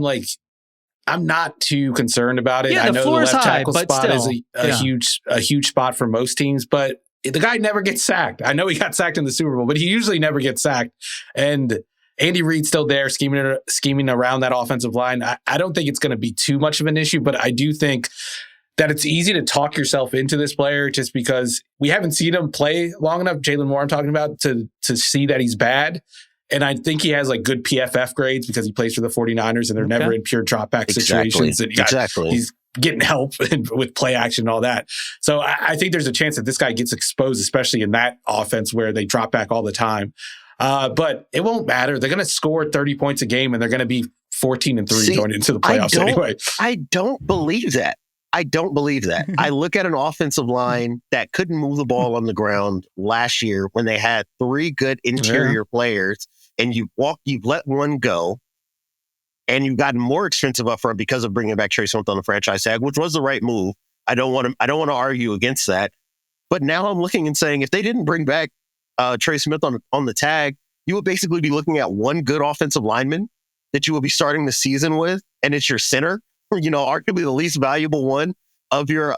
I'm not too concerned about it. Yeah, I know the left tackle spot still, is a huge spot for most teams, but the guy never gets sacked. I know he got sacked in the Super Bowl, but he usually never gets sacked. And Andy Reid's still there scheming around that offensive line. I don't think it's going to be too much of an issue, but I do think that it's easy to talk yourself into this player just because we haven't seen him play long enough. Jalen Moore, I'm talking about, to see that he's bad. And I think he has like good PFF grades because he plays for the 49ers and they're never in pure drop back situations. And he's getting help with play action and all that. So I think there's a chance that this guy gets exposed, especially in that offense where they drop back all the time. But it won't matter. They're going to score 30 points a game and they're going to be 14-3 going into the playoffs anyway. I don't believe that. I look at an offensive line that couldn't move the ball on the ground last year when they had 3 good interior players, and you've let one go, and you've gotten more expensive up front because of bringing back Trey Smith on the franchise tag, which was the right move. I don't want to argue against that. But now I'm looking and saying, if they didn't bring back Trey Smith on the tag, you would basically be looking at one good offensive lineman that you will be starting the season with, and it's your center. Arguably the least valuable one of your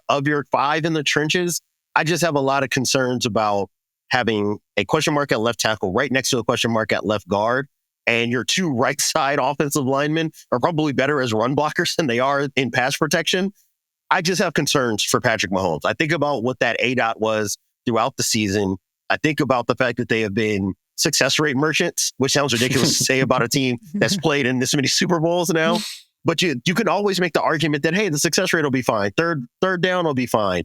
5 in the trenches. I just have a lot of concerns about having a question mark at left tackle right next to a question mark at left guard, and your 2 right side offensive linemen are probably better as run blockers than they are in pass protection. I just have concerns for Patrick Mahomes. I think about what that ADOT was throughout the season. I think about the fact that they have been success rate merchants, which sounds ridiculous to say about a team that's played in this many Super Bowls now. But you can always make the argument that, hey, the success rate will be fine. Third down will be fine.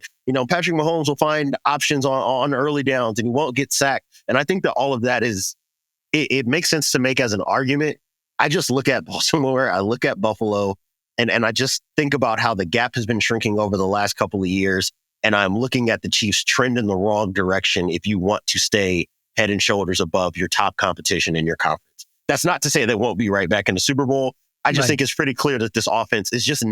Patrick Mahomes will find options on early downs and he won't get sacked. And I think that all of that it makes sense to make as an argument. I just look at Baltimore, I look at Buffalo, and I just think about how the gap has been shrinking over the last couple of years. And I'm looking at the Chiefs trend in the wrong direction if you want to stay head and shoulders above your top competition in your conference. That's not to say they won't be right back in the Super Bowl. I just think it's pretty clear that this offense is just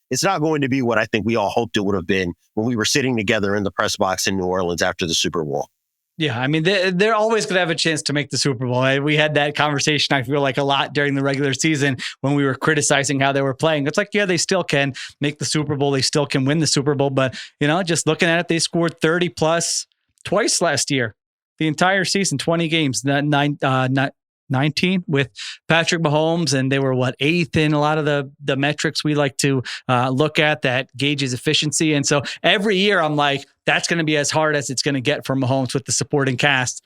it's not going to be what I think we all hoped it would have been when we were sitting together in the press box in New Orleans after the Super Bowl. Yeah, I mean, they're always going to have a chance to make the Super Bowl. We had that conversation, I feel like, a lot during the regular season when we were criticizing how they were playing. It's like, yeah, they still can make the Super Bowl. They still can win the Super Bowl. But, just looking at it, they scored 30 plus twice last year, the entire season, 20 games, 19 with Patrick Mahomes, and they were 8th in a lot of the metrics we like to look at that gauges efficiency. And so every year I'm like, that's going to be as hard as it's going to get for Mahomes with the supporting cast.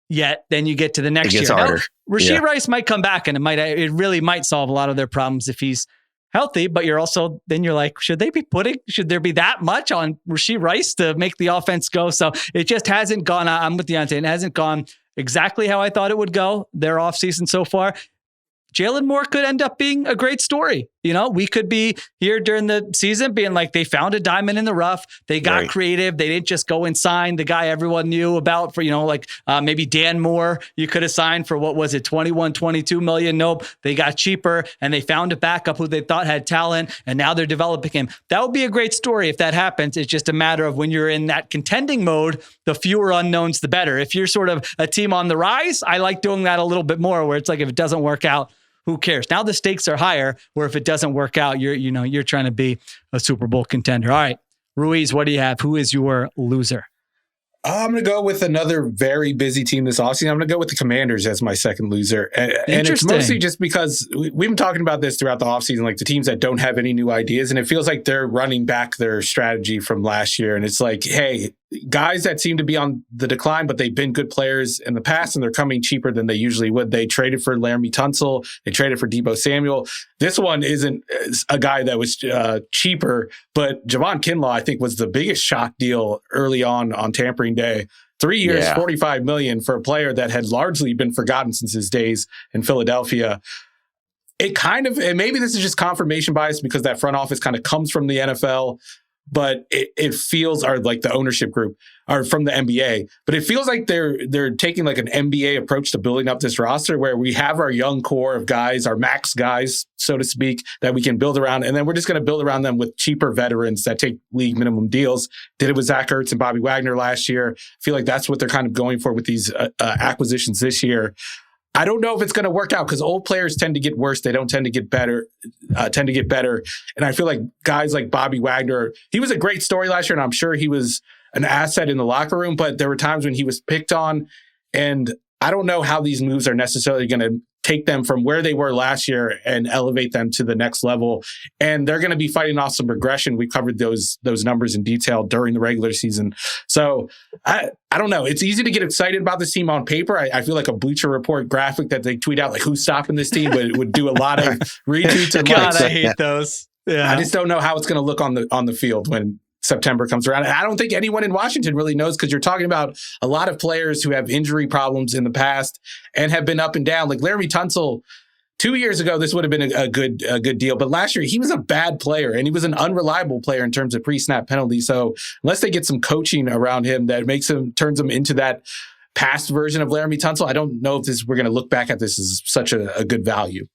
Yet then you get to the next year. Now, Rashee Rice might come back, and it really might solve a lot of their problems if he's healthy. But you're like, should there be that much on Rashee Rice to make the offense go? So it just hasn't gone. I'm with Diante. It hasn't gone exactly how I thought it would go, their offseason so far. Jalen Moore could end up being a great story. We could be here during the season being like, they found a diamond in the rough. They got creative. They didn't just go and sign the guy everyone knew about for, maybe Dan Moore. You could have signed for, what was it, 21, 22 million? Nope. They got cheaper and they found a backup who they thought had talent, and now they're developing him. That would be a great story if that happens. It's just a matter of when you're in that contending mode, the fewer unknowns, the better. If you're sort of a team on the rise, I like doing that a little bit more, where it's like, if it doesn't work out, who cares? Now the stakes are higher, where if it doesn't work out, you're trying to be a Super Bowl contender. All right, Ruiz, what do you have? Who is your loser? I'm going to go with another very busy team this offseason. I'm going to go with the Commanders as my second loser. And it's mostly just because we've been talking about this throughout the offseason, like the teams that don't have any new ideas. And it feels like they're running back their strategy from last year. And it's like, hey, guys that seem to be on the decline, but they've been good players in the past and they're coming cheaper than they usually would. They traded for Laramie Tunsil. They traded for Deebo Samuel. This one isn't a guy that was cheaper, but Javon Kinlaw, I think, was the biggest shock deal early on tampering day. 3 years, $45 million for a player that had largely been forgotten since his days in Philadelphia. And maybe this is just confirmation bias because that front office kind of comes from the NFL, but it feels, or like the ownership group are from the NBA, but it feels like they're taking like an NBA approach to building up this roster, where we have our young core of guys, our max guys, so to speak, that we can build around. And then we're just going to build around them with cheaper veterans that take league minimum deals. Did it with Zach Ertz and Bobby Wagner last year. I feel like that's what they're kind of going for with these acquisitions this year. I don't know if it's going to work out because old players tend to get worse. They don't tend to get better. And I feel like guys like Bobby Wagner, he was a great story last year, and I'm sure he was an asset in the locker room, but there were times when he was picked on, and I don't know how these moves are necessarily going to take them from where they were last year and elevate them to the next level. And they're going to be fighting off some regression. We covered those numbers in detail during the regular season. So I don't know. It's easy to get excited about this team on paper. I feel like a Bleacher Report graphic that they tweet out, like who's stopping this team, would do a lot of retweets and God, likes. I hate those. Yeah. I just don't know how it's going to look on the field when September comes around. And I don't think anyone in Washington really knows, because you're talking about a lot of players who have injury problems in the past and have been up and down. Like Laramie Tunsil, 2 years ago, this would have been a good deal. But last year, he was a bad player, and he was an unreliable player in terms of pre-snap penalties. So unless they get some coaching around him that turns him into that past version of Laramie Tunsil, I don't know if we're going to look back at this as such a good value.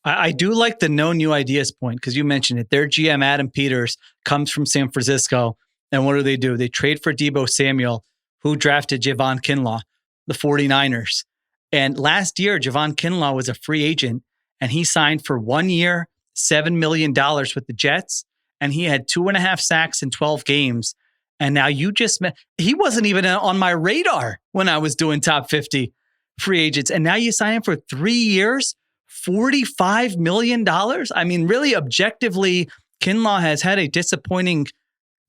I do like the no new ideas point, because you mentioned it. Their GM, Adam Peters, comes from San Francisco. And what do? They trade for Deebo Samuel, who drafted Javon Kinlaw, the 49ers. And last year, Javon Kinlaw was a free agent, and he signed for 1 year, $7 million with the Jets. And he had 2.5 sacks in 12 games. And now he wasn't even on my radar when I was doing top 50 free agents. And now you sign him for 3 years, $45 million. I mean, really, objectively, Kinlaw has had a disappointing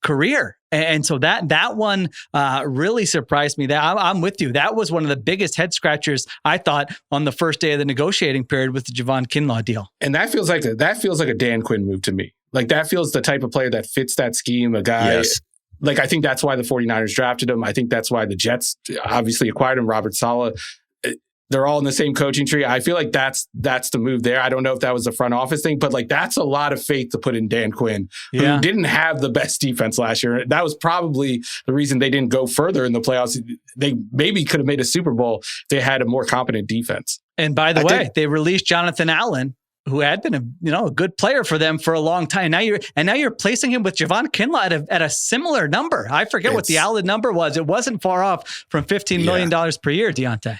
career. And so that one really surprised me. I'm with you. That was one of the biggest head scratchers, I thought, on the first day of the negotiating period with the Javon Kinlaw deal. And that feels like a Dan Quinn move to me. Like, that feels the type of player that fits that scheme, a guy. Yes. Like, I think that's why the 49ers drafted him. I think that's why the Jets obviously acquired him, Robert Saleh. They're all in the same coaching tree. I feel like that's the move there. I don't know if that was the front office thing, but like, that's a lot of faith to put in Dan Quinn, who didn't have the best defense last year. That was probably the reason they didn't go further in the playoffs. They maybe could have made a Super Bowl if they had a more competent defense. And by the way, they released Jonathan Allen, who had been a good player for them for a long time. Now you're placing him with Javon Kinlaw at a similar number. I forget what the Allen number was. It wasn't far off from $15 million per year, Diante.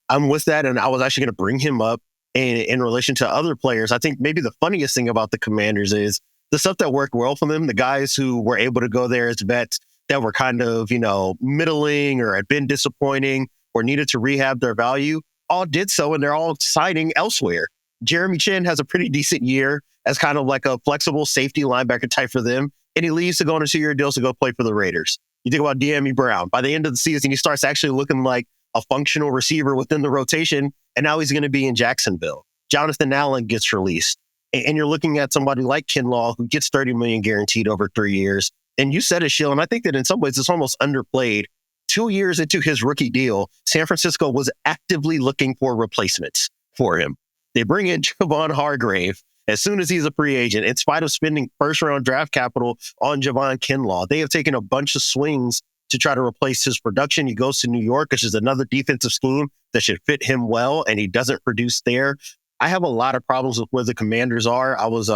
I'm with that, and I was actually going to bring him up in relation to other players. I think maybe the funniest thing about the Commanders is the stuff that worked well for them, the guys who were able to go there as vets that were kind of, middling or had been disappointing or needed to rehab their value, all did so, and they're all signing elsewhere. Jeremy Chin has a pretty decent year as kind of like a flexible safety linebacker type for them, and he leaves to go on a 2-year deal to go play for the Raiders. You think about D'Ami Brown. By the end of the season, he starts actually looking like a functional receiver within the rotation, and now he's going to be in Jacksonville. Jonathan Allen gets released, and you're looking at somebody like Kinlaw, who gets $30 million guaranteed over 3 years. And you said it, Sheil, and I think that in some ways it's almost underplayed. 2 years into his rookie deal, San Francisco was actively looking for replacements for him. They bring in Javon Hargrave. as soon as he's a free agent, in spite of spending first-round draft capital on Javon Kinlaw. They have taken a bunch of swings to try to replace his production. He goes to New York, which is another defensive scheme that should fit him well, and he doesn't produce there. I have a lot of problems with where the Commanders are. I was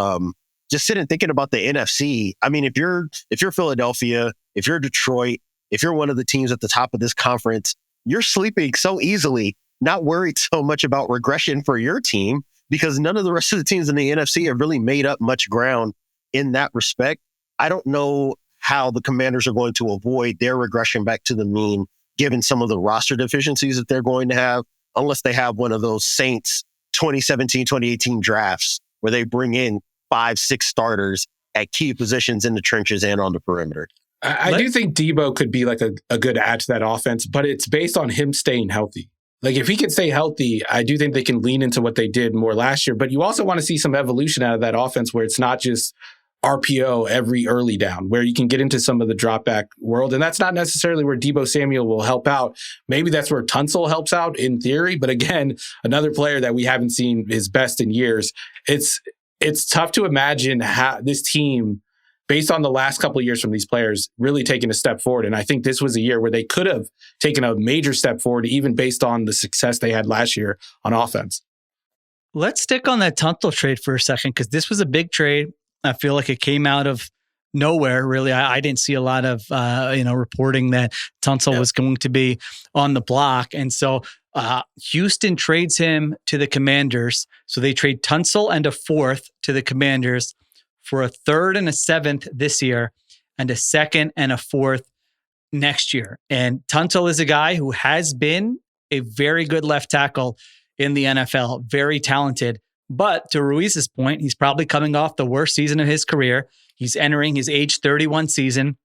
just sitting thinking about the NFC. I mean, if you're Philadelphia, if you're Detroit, if you're one of the teams at the top of this conference, you're sleeping so easily, not worried so much about regression for your team, because none of the rest of the teams in the NFC have really made up much ground in that respect. I don't know how the Commanders are going to avoid their regression back to the mean, given some of the roster deficiencies that they're going to have, unless they have one of those Saints 2017, 2018 drafts where they bring in 5-6 starters at key positions in the trenches and on the perimeter. I do think Debo could be like a good add to that offense, but it's based on him staying healthy. Like if he can stay healthy, I do think they can lean into what they did more last year, but you also want to see some evolution out of that offense where it's not just RPO every early down, where you can get into some of the drop back world. And that's not necessarily where Debo Samuel will help out. Maybe that's where Tunsil helps out in theory. But again, another player that we haven't seen his best in years. It's tough to imagine how this team, based on the last couple of years from these players, really taking a step forward. And I think this was a year where they could have taken a major step forward, even based on the success they had last year on offense. Let's stick on that Tunsil trade for a second, because this was a big trade. I feel like it came out of nowhere, really. I didn't see a lot of reporting that Tunsil was going to be on the block. And so Houston trades him to the Commanders. So they trade Tunsil and a 4th to the Commanders for a 3rd and a 7th this year and a 2nd and a 4th next year. And Tunsil is a guy who has been a very good left tackle in the NFL, very talented. But to Ruiz's point, he's probably coming off the worst season of his career. He's entering his age 31 season.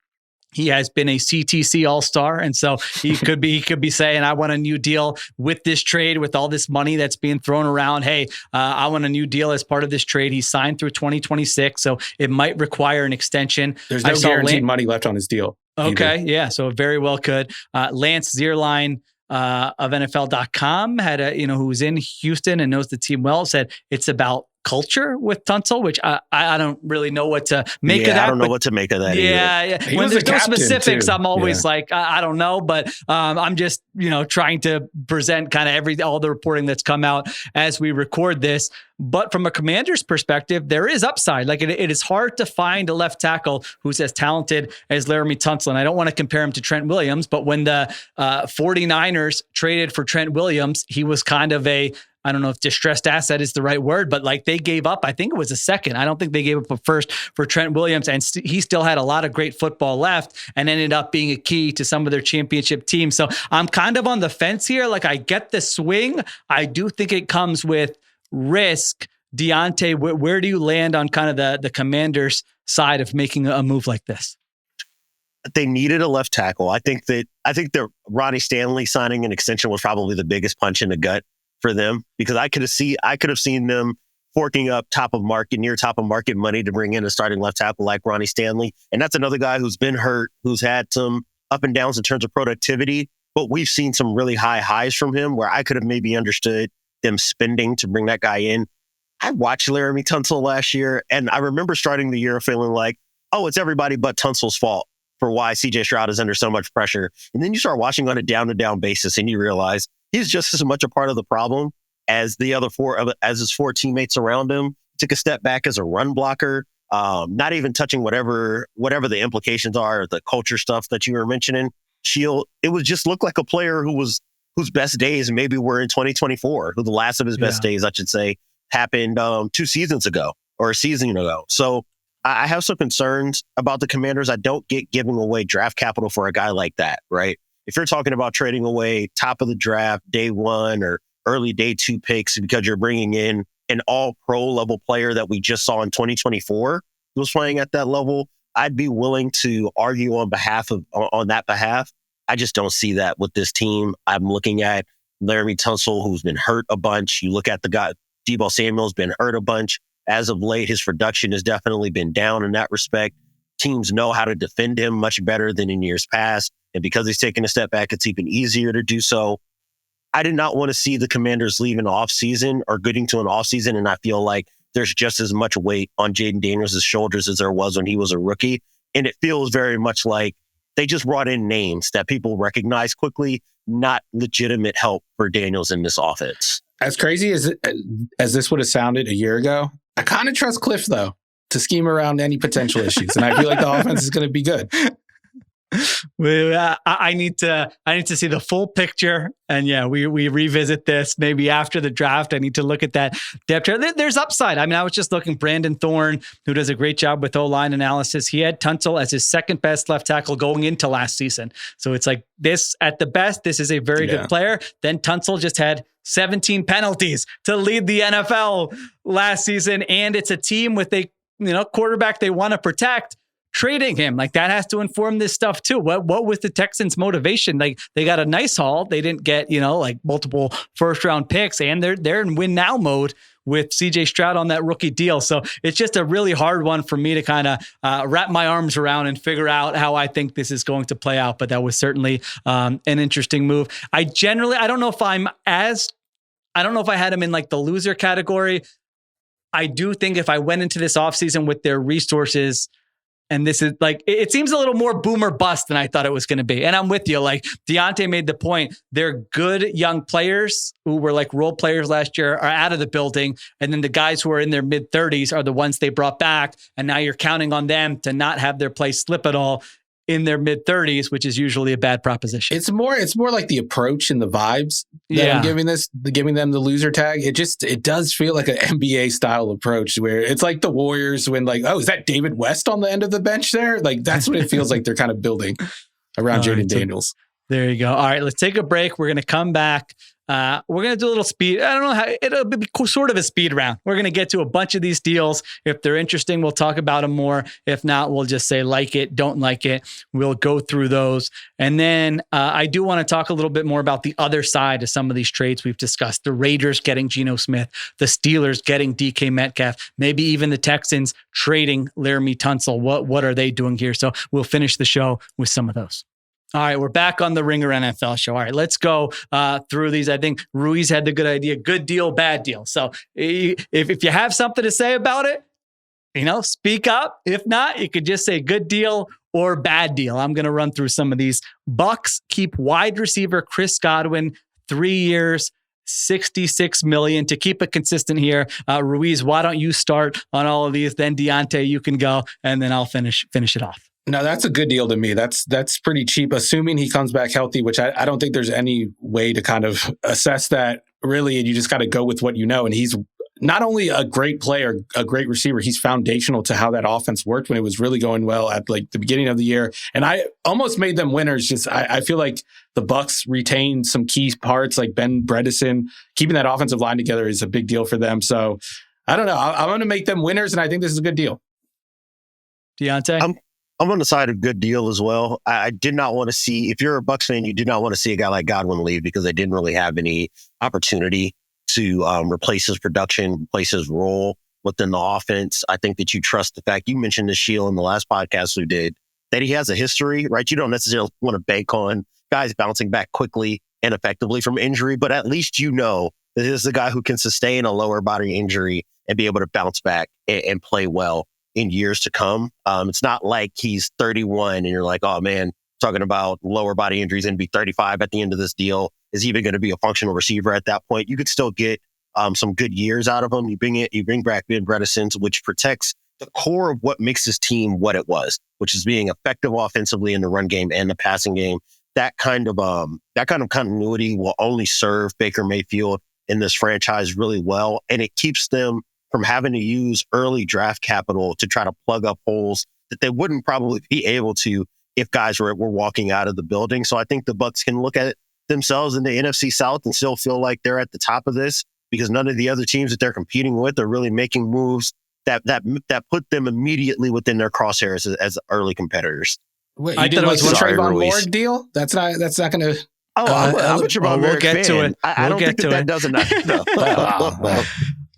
He has been a CTC All-Star, and so he could be saying, "I want a new deal with this trade, with all this money that's being thrown around. Hey, I want a new deal as part of this trade." He's signed through 2026, so it might require an extension. There's no guaranteed money left on his deal. Okay, yeah, so it very well could. Lance Zierlein of NFL.com had who was in Houston and knows the team well, said it's about culture with Tunsil, which I don't really know what to make of that. I don't know what to make of that. Yeah. When there's no specifics, too. I'm always like, I don't know, but I'm just, trying to present kind of all the reporting that's come out as we record this. But from a Commander's perspective, there is upside. Like it is hard to find a left tackle who's as talented as Laremy Tunsil. And I don't want to compare him to Trent Williams, but when the 49ers traded for Trent Williams, he was kind of I don't know if distressed asset is the right word, but like they gave up, I think it was a 2nd. I don't think they gave up a 1st for Trent Williams. And he still had a lot of great football left and ended up being a key to some of their championship teams. So I'm kind of on the fence here. Like I get the swing. I do think it comes with risk. Diante, where do you land on kind of the Commanders side of making a move like this? They needed a left tackle. I think that Ronnie Stanley signing an extension was probably the biggest punch in the gut for them, because I could have seen them forking up near top of market money to bring in a starting left tackle like Ronnie Stanley. And that's another guy who's been hurt, who's had some up and downs in terms of productivity, but we've seen some really high highs from him where I could have maybe understood them spending to bring that guy in. I watched Laremy Tunsil last year, and I remember starting the year feeling like, oh, it's everybody but Tunsil's fault for why CJ Stroud is under so much pressure. And then you start watching on a down-to-down basis and you realize he's just as much a part of the problem as his 4 teammates around him. Took a step back as a run blocker, not even touching whatever the implications are, the culture stuff that you were mentioning. Sheil, it would just look like a player whose best days maybe were in 2024, who the last of his best days, I should say, happened 2 seasons ago or a season ago. So I have some concerns about the Commanders. I don't get giving away draft capital for a guy like that, right? If you're talking about trading away top of the draft, day 1 or early day 2 picks because you're bringing in an all-pro level player that we just saw in 2024 who was playing at that level, I'd be willing to argue on that behalf. I just don't see that with this team. I'm looking at Laremy Tunsil, who's been hurt a bunch. You look at the guy, Debo Samuel's been hurt a bunch. As of late, his production has definitely been down in that respect. Teams know how to defend him much better than in years past. And because he's taken a step back, it's even easier to do so. I did not want to see the Commanders leave an offseason or getting to an offseason, and I feel like there's just as much weight on Jaden Daniels' shoulders as there was when he was a rookie. And it feels very much like they just brought in names that people recognize quickly, not legitimate help for Daniels in this offense. As crazy as this would have sounded a year ago, I kind of trust Cliff, though, to scheme around any potential issues. And I feel like the offense is going to be good. I need to see the full picture, and we revisit this maybe after the draft. I need to look at that depth chart. There's upside. I mean, I was just looking. Brandon Thorne, who does a great job with O-line analysis, he had Tunsil as his second best left tackle going into last season. So it's like this at the best. This is a very good player. Then Tunsil just had 17 penalties to lead the NFL last season, and it's a team with a quarterback they want to protect. Trading him, like that has to inform this stuff too. What was the Texans' motivation? Like they got a nice haul. They didn't get, like multiple first round picks, and they're in win now mode with CJ Stroud on that rookie deal. So it's just a really hard one for me to kind of wrap my arms around and figure out how I think this is going to play out. But that was certainly an interesting move. I don't know if I had him in like the loser category. I do think if I went into this offseason with their resources, and this is like, it seems a little more boom or bust than I thought it was going to be. And I'm with you. Like Diante made the point. They're good young players who were like role players last year are out of the building. And then the guys who are in their mid 30s are the ones they brought back. And now you're counting on them to not have their play slip at all in their mid 30s, which is usually a bad proposition. It's more like the approach and the vibes that I'm giving them the loser tag. It does feel like an NBA style approach where it's like the Warriors when like, oh, is that David West on the end of the bench there? Like that's what it feels like they're kind of building around Jaden Daniels. There you go. All right, let's take a break. We're going to come back. We're going to do a little speed. I don't know how it'll be sort of a speed round. We're going to get to a bunch of these deals. If they're interesting, we'll talk about them more. If not, we'll just say like it, don't like it. We'll go through those. And then I do want to talk a little bit more about the other side of some of these trades we've discussed. The Raiders getting Geno Smith, the Steelers getting DK Metcalf, maybe even the Texans trading Laramie Tunsil. What are they doing here? So we'll finish the show with some of those. All right, we're back on the Ringer NFL show. All right, let's go through these. I think Ruiz had the good idea. Good deal, bad deal. So if you have something to say about it, speak up. If not, you could just say good deal or bad deal. I'm going to run through some of these. Bucks keep wide receiver Chris Godwin 3 years, $66 million to keep it consistent here. Ruiz, why don't you start on all of these? Then Diante, you can go, and then I'll finish it off. No, that's a good deal to me. That's pretty cheap, assuming he comes back healthy, which I don't think there's any way to kind of assess that really. And you just got to go with what you know. And he's not only a great player, a great receiver, he's foundational to how that offense worked when it was really going well at like the beginning of the year. And I almost made them winners. Just I feel like the Bucks retained some key parts like Ben Bredesen. Keeping that offensive line together is a big deal for them. So I don't know. I'm going to make them winners, and I think this is a good deal. Diante? I'm on the side of good deal as well. I did not want to see, if you're a Bucs fan, you did not want to see a guy like Godwin leave because they didn't really have any opportunity to replace his production, replace his role within the offense. I think that you trust the fact, you mentioned this, Sheil, in the last podcast we did, that he has a history, right? You don't necessarily want to bank on guys bouncing back quickly and effectively from injury, but at least you know that this is a guy who can sustain a lower body injury and be able to bounce back and play well in years to come. It's not like he's 31 and you're like, oh man, talking about lower body injuries and be 35 at the end of this deal. Is he even going to be a functional receiver at that point? You could still get some good years out of him. You bring back Ben Bredesen, which protects the core of what makes his team what it was, which is being effective offensively in the run game and the passing game. That kind of continuity will only serve Baker Mayfield in this franchise really well, and it keeps them from having to use early draft capital to try to plug up holes that they wouldn't probably be able to if guys were walking out of the building. So I think the Bucs can look at themselves in the NFC South and still feel like they're at the top of this because none of the other teams that they're competing with are really making moves that put them immediately within their crosshairs as early competitors. Wait, you didn't like the Trayvon Moore deal? That's not going to... I'm a Trayvon Moore fan. To it. I don't think that does enough. No.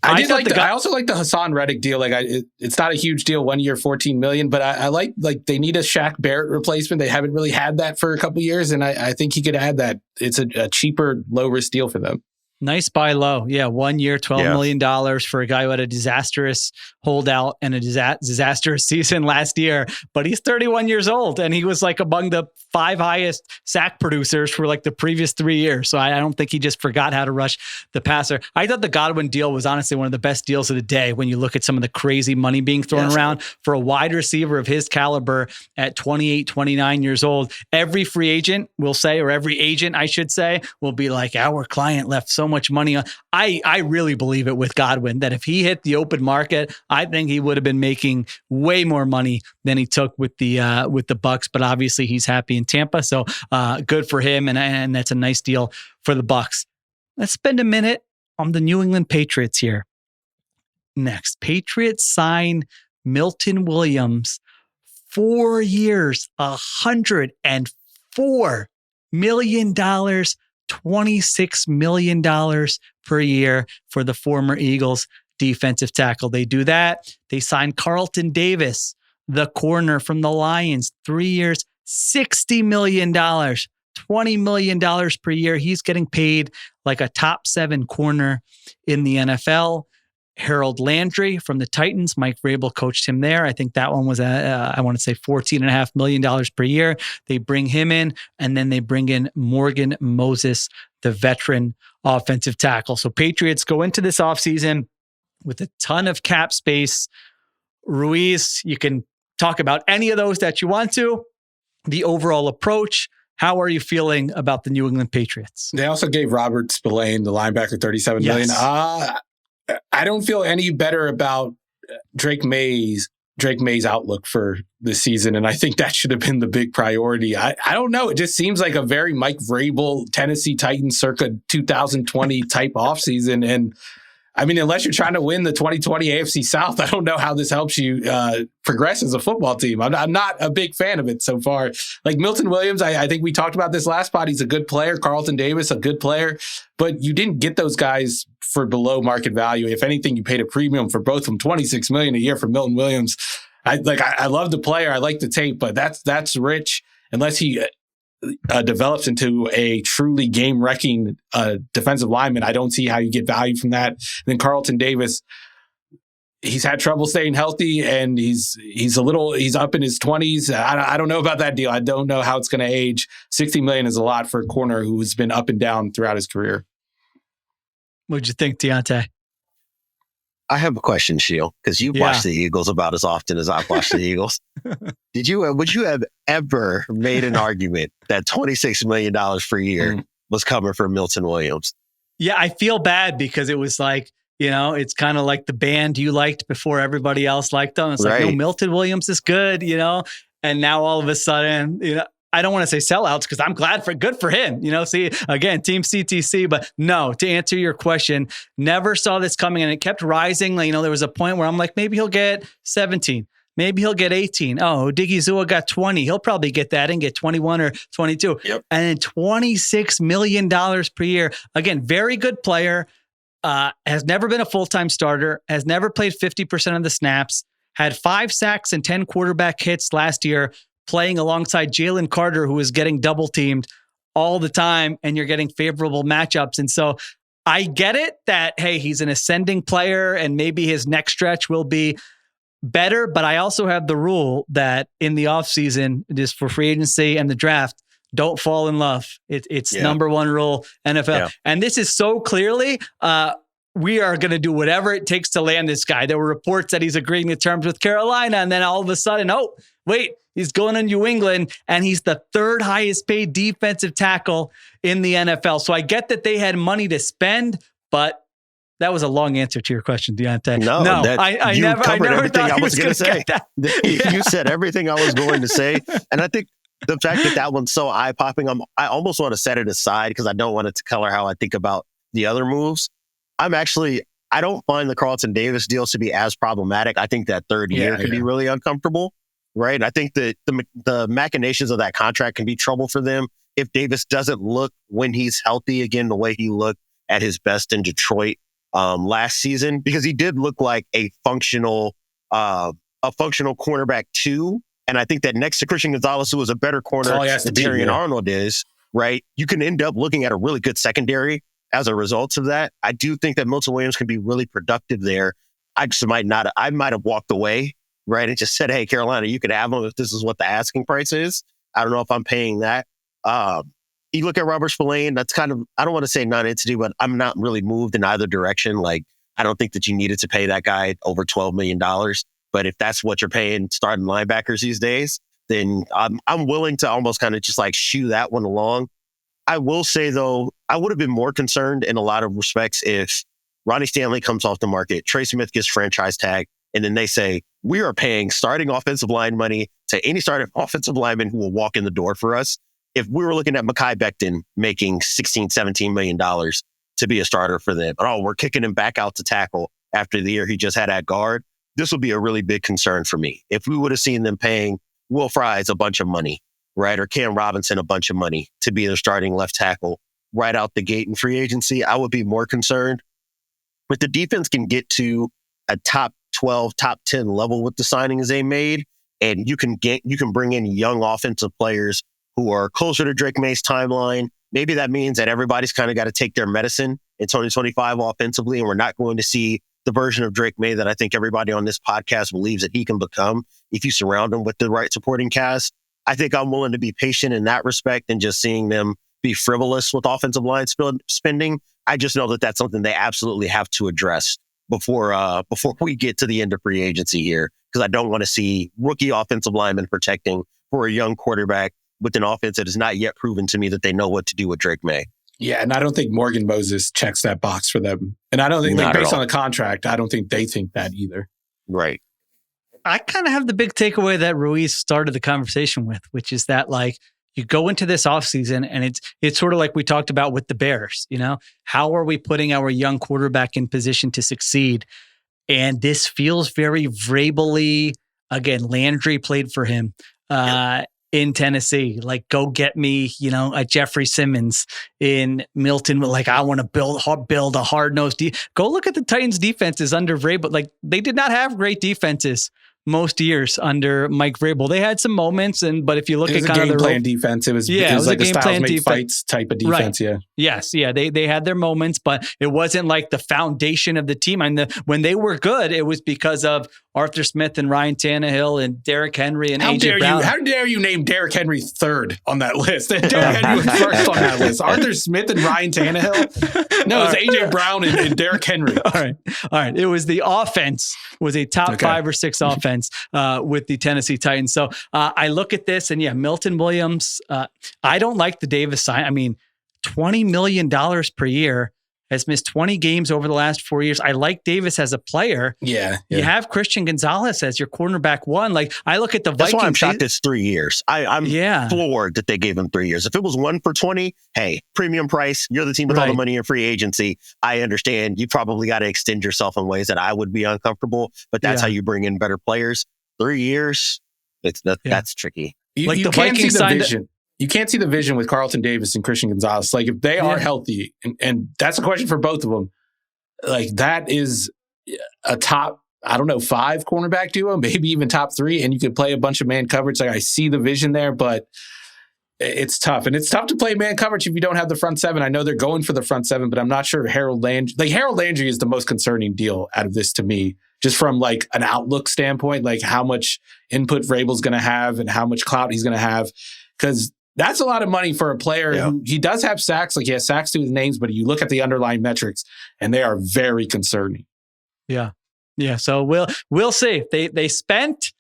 I also like the Hassan Reddick deal. Like it's not a huge deal, 1 year, $14 million, but I like they need a Shaq Barrett replacement. They haven't really had that for a couple of years, and I think he could add that. It's a cheaper, low risk deal for them. Nice buy low. Yeah. 1 year, $12 million for a guy who had a disastrous holdout and a disastrous season last year. But he's 31 years old and he was like among the 5 highest sack producers for like the previous 3 years. So I don't think he just forgot how to rush the passer. I thought the Godwin deal was honestly one of the best deals of the day when you look at some of the crazy money being thrown around for a wide receiver of his caliber at 28, 29 years old. Every free agent will say, or every agent, I should say, will be like, our client left so much money on. I really believe it with Godwin that if he hit the open market, I think he would have been making way more money than he took with the Bucks. But obviously he's happy in Tampa, so good for him, and that's a nice deal for the Bucks. Let's spend a minute on the New England Patriots here. Next, Patriots sign Milton Williams, 4 years, $104 million. $26 million per year for the former Eagles defensive tackle. They do that. They sign Carlton Davis, the corner from the Lions, 3 years, $60 million, $20 million per year. He's getting paid like a top 7 corner in the NFL. Harold Landry from the Titans. Mike Vrabel coached him there. I think that one was, I want to say $14.5 million per year. They bring him in, and then they bring in Morgan Moses, the veteran offensive tackle. So Patriots go into this offseason with a ton of cap space. Ruiz, you can talk about any of those that you want to. The overall approach, how are you feeling about the New England Patriots? They also gave Robert Spillane, the linebacker, $37 million. I don't feel any better about Drake May's outlook for this season, and I think that should have been the big priority. I don't know. It just seems like a very Mike Vrabel, Tennessee Titans circa 2020 type offseason. And I mean, unless you're trying to win the 2020 AFC South, I don't know how this helps you progress as a football team. I'm not a big fan of it so far. Like Milton Williams, I think we talked about this last pod. He's a good player. Carlton Davis, a good player. But you didn't get those guys for below market value. If anything, you paid a premium for both of them, $26 million a year for Milton Williams. I love the player. I like the tape, but that's rich unless he develops into a truly game-wrecking defensive lineman. I don't see how you get value from that. And then Carlton Davis, he's had trouble staying healthy, and he's up in his 20s. I don't know about that deal. I don't know how it's going to age. $60 million is a lot for a corner who's been up and down throughout his career. What'd you think, Diante? I have a question, Sheil, because you've watched the Eagles about as often as I've watched the Eagles. Would you have ever made an argument that $26 million per year was coming for Milton Williams? Yeah, I feel bad because it was like, it's kind of like the band you liked before everybody else liked them. It's like, no, Milton Williams is good, and now all of a sudden, I don't want to say sellouts because I'm good for him. See, again, Team CTC, but no, to answer your question, never saw this coming, and it kept rising. There was a point where I'm like, maybe he'll get 17. Maybe he'll get 18. Oh, Diggy Zua got 20. He'll probably get that and get 21 or 22. Yep. And then $26 million per year. Again, very good player. Has never been a full-time starter. Has never played 50% of the snaps. Had 5 sacks and 10 quarterback hits last year, playing alongside Jalen Carter, who is getting double teamed all the time, and you're getting favorable matchups. And so I get it that, hey, he's an ascending player and maybe his next stretch will be better. But I also have the rule that in the offseason, just for free agency and the draft, don't fall in love. It's number one rule, NFL. Yeah. And this is so clearly, we are going to do whatever it takes to land this guy. There were reports that he's agreeing to terms with Carolina, and then all of a sudden, oh, wait, he's going to New England, and he's the 3rd highest paid defensive tackle in the NFL. So I get that they had money to spend, but that was a long answer to your question, Diante. No, I never everything thought I was going to say. You said everything I was going to say, and I think the fact that one's so eye-popping, I almost want to set it aside because I don't want it to color how I think about the other moves. I don't find the Carlton Davis deals to be as problematic. I think that 3rd year could be really uncomfortable, right? I think that the machinations of that contract can be trouble for them if Davis doesn't look, when he's healthy again, the way he looked at his best in Detroit last season, because he did look like a functional cornerback too. And I think that next to Christian Gonzalez, who was a better corner than Darian Arnold is, right? You can end up looking at a really good secondary as a result of that. I do think that Milton Williams can be really productive there. I might have walked away, right, and just said, hey, Carolina, you could have him if this is what the asking price is. I don't know if I'm paying that. You look at Robert Spillane, that's kind of, I don't want to say non-entity, but I'm not really moved in either direction. Like, I don't think that you needed to pay that guy over $12 million. But if that's what you're paying starting linebackers these days, then I'm willing to almost kind of just like shoo that one along. I will say, though, I would have been more concerned in a lot of respects if Ronnie Stanley comes off the market, Trey Smith gets franchise tag, and then they say, we are paying starting offensive line money to any starting offensive lineman who will walk in the door for us. If we were looking at Mekhi Becton making $16, $17 million to be a starter for them, and we're kicking him back out to tackle after the year he just had at guard, this would be a really big concern for me. If we would have seen them paying Will Fries a bunch of money, right, or Cam Robinson a bunch of money to be their starting left tackle right out the gate in free agency, I would be more concerned. But the defense can get to a top 12, top 10 level with the signings they made, and you can bring in young offensive players who are closer to Drake May's timeline. Maybe that means that everybody's kind of got to take their medicine in 2025 offensively, and we're not going to see the version of Drake May that I think everybody on this podcast believes that he can become if you surround him with the right supporting cast. I think I'm willing to be patient in that respect and just seeing them be frivolous with offensive line spending. I just know that that's something they absolutely have to address before we get to the end of free agency here, because I don't want to see rookie offensive linemen protecting for a young quarterback with an offense that has not yet proven to me that they know what to do with Drake May. Yeah, and I don't think Morgan Moses checks that box for them. And I don't think, based on the contract, I don't think they think that either. Right. I kind of have the big takeaway that Ruiz started the conversation with, which is that, like, you go into this offseason and it's sort of like we talked about with the Bears, how are we putting our young quarterback in position to succeed? And this feels very Vrabel-y. Again, Landry played for him. In Tennessee, like, go get me, a Jeffrey Simmons in Milton. Like, I want to build a hard-nosed go look at the Titans defenses under Vrabel. Like, they did not have great defenses most years under Mike Vrabel. They had some moments, but if you look at kind of their game plan defense, it was like a styles make fights type of defense. Right. Yeah. Yes. Yeah. They had their moments, but it wasn't like the foundation of the team. And when they were good, it was because of Arthur Smith and Ryan Tannehill and Derrick Henry and AJ Brown. How dare you name Derrick Henry third on that list? Derrick Henry was first on that list. Arthur Smith and Ryan Tannehill? No, it's AJ Brown and Derrick Henry. All right. It was the offense, was a top 5 or 6 offense with the Tennessee Titans. So I look at this and Milton Williams, I don't like the Davis sign. I mean, $20 million per year. Has missed 20 games over the last 4 years. I like Davis as a player. Yeah. You have Christian Gonzalez as your cornerback one. Like, I look at the Vikings. That's why I'm shocked it's 3 years. I'm floored that they gave him 3 years. If it was 1 for 20, hey, premium price, you're the team with all the money in free agency. I understand you probably got to extend yourself in ways that I would be uncomfortable, but that's how you bring in better players. 3 years, that's tricky. Like, the Vikings signed vision. You can't see the vision with Carlton Davis and Christian Gonzalez. Like, if they are healthy, and that's a question for both of them, like, that is a top, 5 cornerback duo, maybe even top 3, and you could play a bunch of man coverage. Like, I see the vision there, but it's tough. And it's tough to play man coverage if you don't have the front 7. I know they're going for the front 7, but I'm not sure Harold Landry is the most concerning deal out of this to me, just from like an outlook standpoint, like how much input Vrabel's going to have and how much clout he's going to have. Because that's a lot of money for a player who he does have sacks. Like, he has sacks to his names, but you look at the underlying metrics and they are very concerning. Yeah. Yeah. So we'll see. They spent,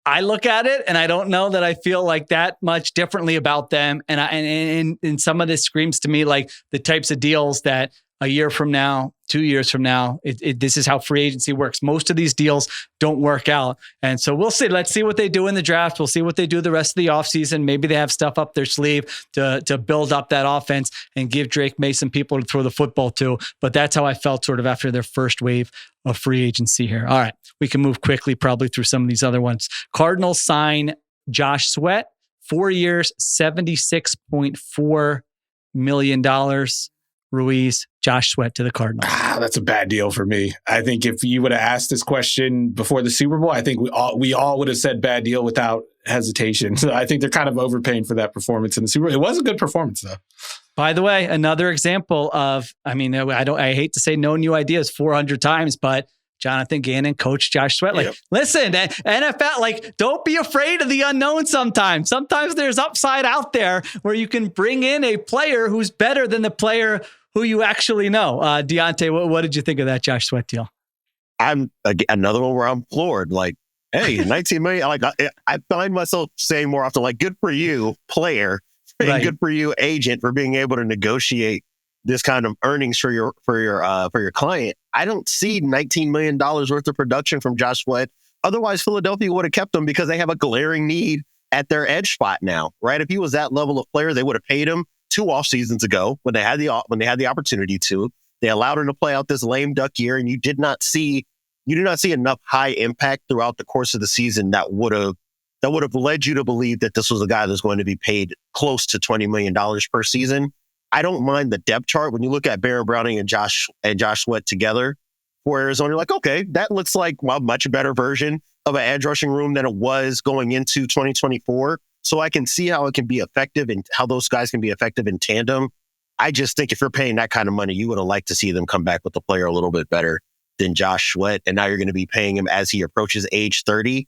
I look at it and I don't know that I feel like that much differently about them. And some of this screams to me like the types of deals that a year from now, 2 years from now, this is how free agency works. Most of these deals don't work out. And so we'll see. Let's see what they do in the draft. We'll see what they do the rest of the offseason. Maybe they have stuff up their sleeve to build up that offense and give Drake May some people to throw the football to. But that's how I felt sort of after their first wave of free agency here. All right. We can move quickly probably through some of these other ones. Cardinals sign Josh Sweat, 4 years, $76.4 million. Ruiz, Josh Sweat to the Cardinals. That's a bad deal for me. I think if you would have asked this question before the Super Bowl, I think we all would have said bad deal without hesitation. So I think they're kind of overpaying for that performance in the Super Bowl. It was a good performance, though. By the way, another example of, I hate to say no new ideas 400 times, but Jonathan Gannon, Coach Josh Sweat. Like, listen, NFL, like, don't be afraid of the unknown sometimes. Sometimes there's upside out there where you can bring in a player who's better than the player who you actually know. Diante, what did you think of that Josh Sweat deal? I'm another one where I'm floored. Like, hey, 19 million. Like, I find myself saying more often, like, good for you, player, and good for you, agent, for being able to negotiate this kind of earnings for your client. I don't see $19 million worth of production from Josh Sweat. Otherwise, Philadelphia would have kept him because they have a glaring need at their edge spot now, right? If he was that level of player, they would have paid him 2 off seasons ago when they had the opportunity to. They allowed him to play out this lame duck year, and you did not see enough high impact throughout the course of the season that would have led you to believe that this was a guy that's going to be paid close to $20 million per season. I don't mind the depth chart. When you look at Baron Browning and Josh Sweat together for Arizona, you're like, okay, that looks like a much better version of an edge rushing room than it was going into 2024. So I can see how it can be effective and how those guys can be effective in tandem. I just think if you're paying that kind of money, you would have liked to see them come back with the player a little bit better than Josh Sweat. And now you're going to be paying him as he approaches age 30,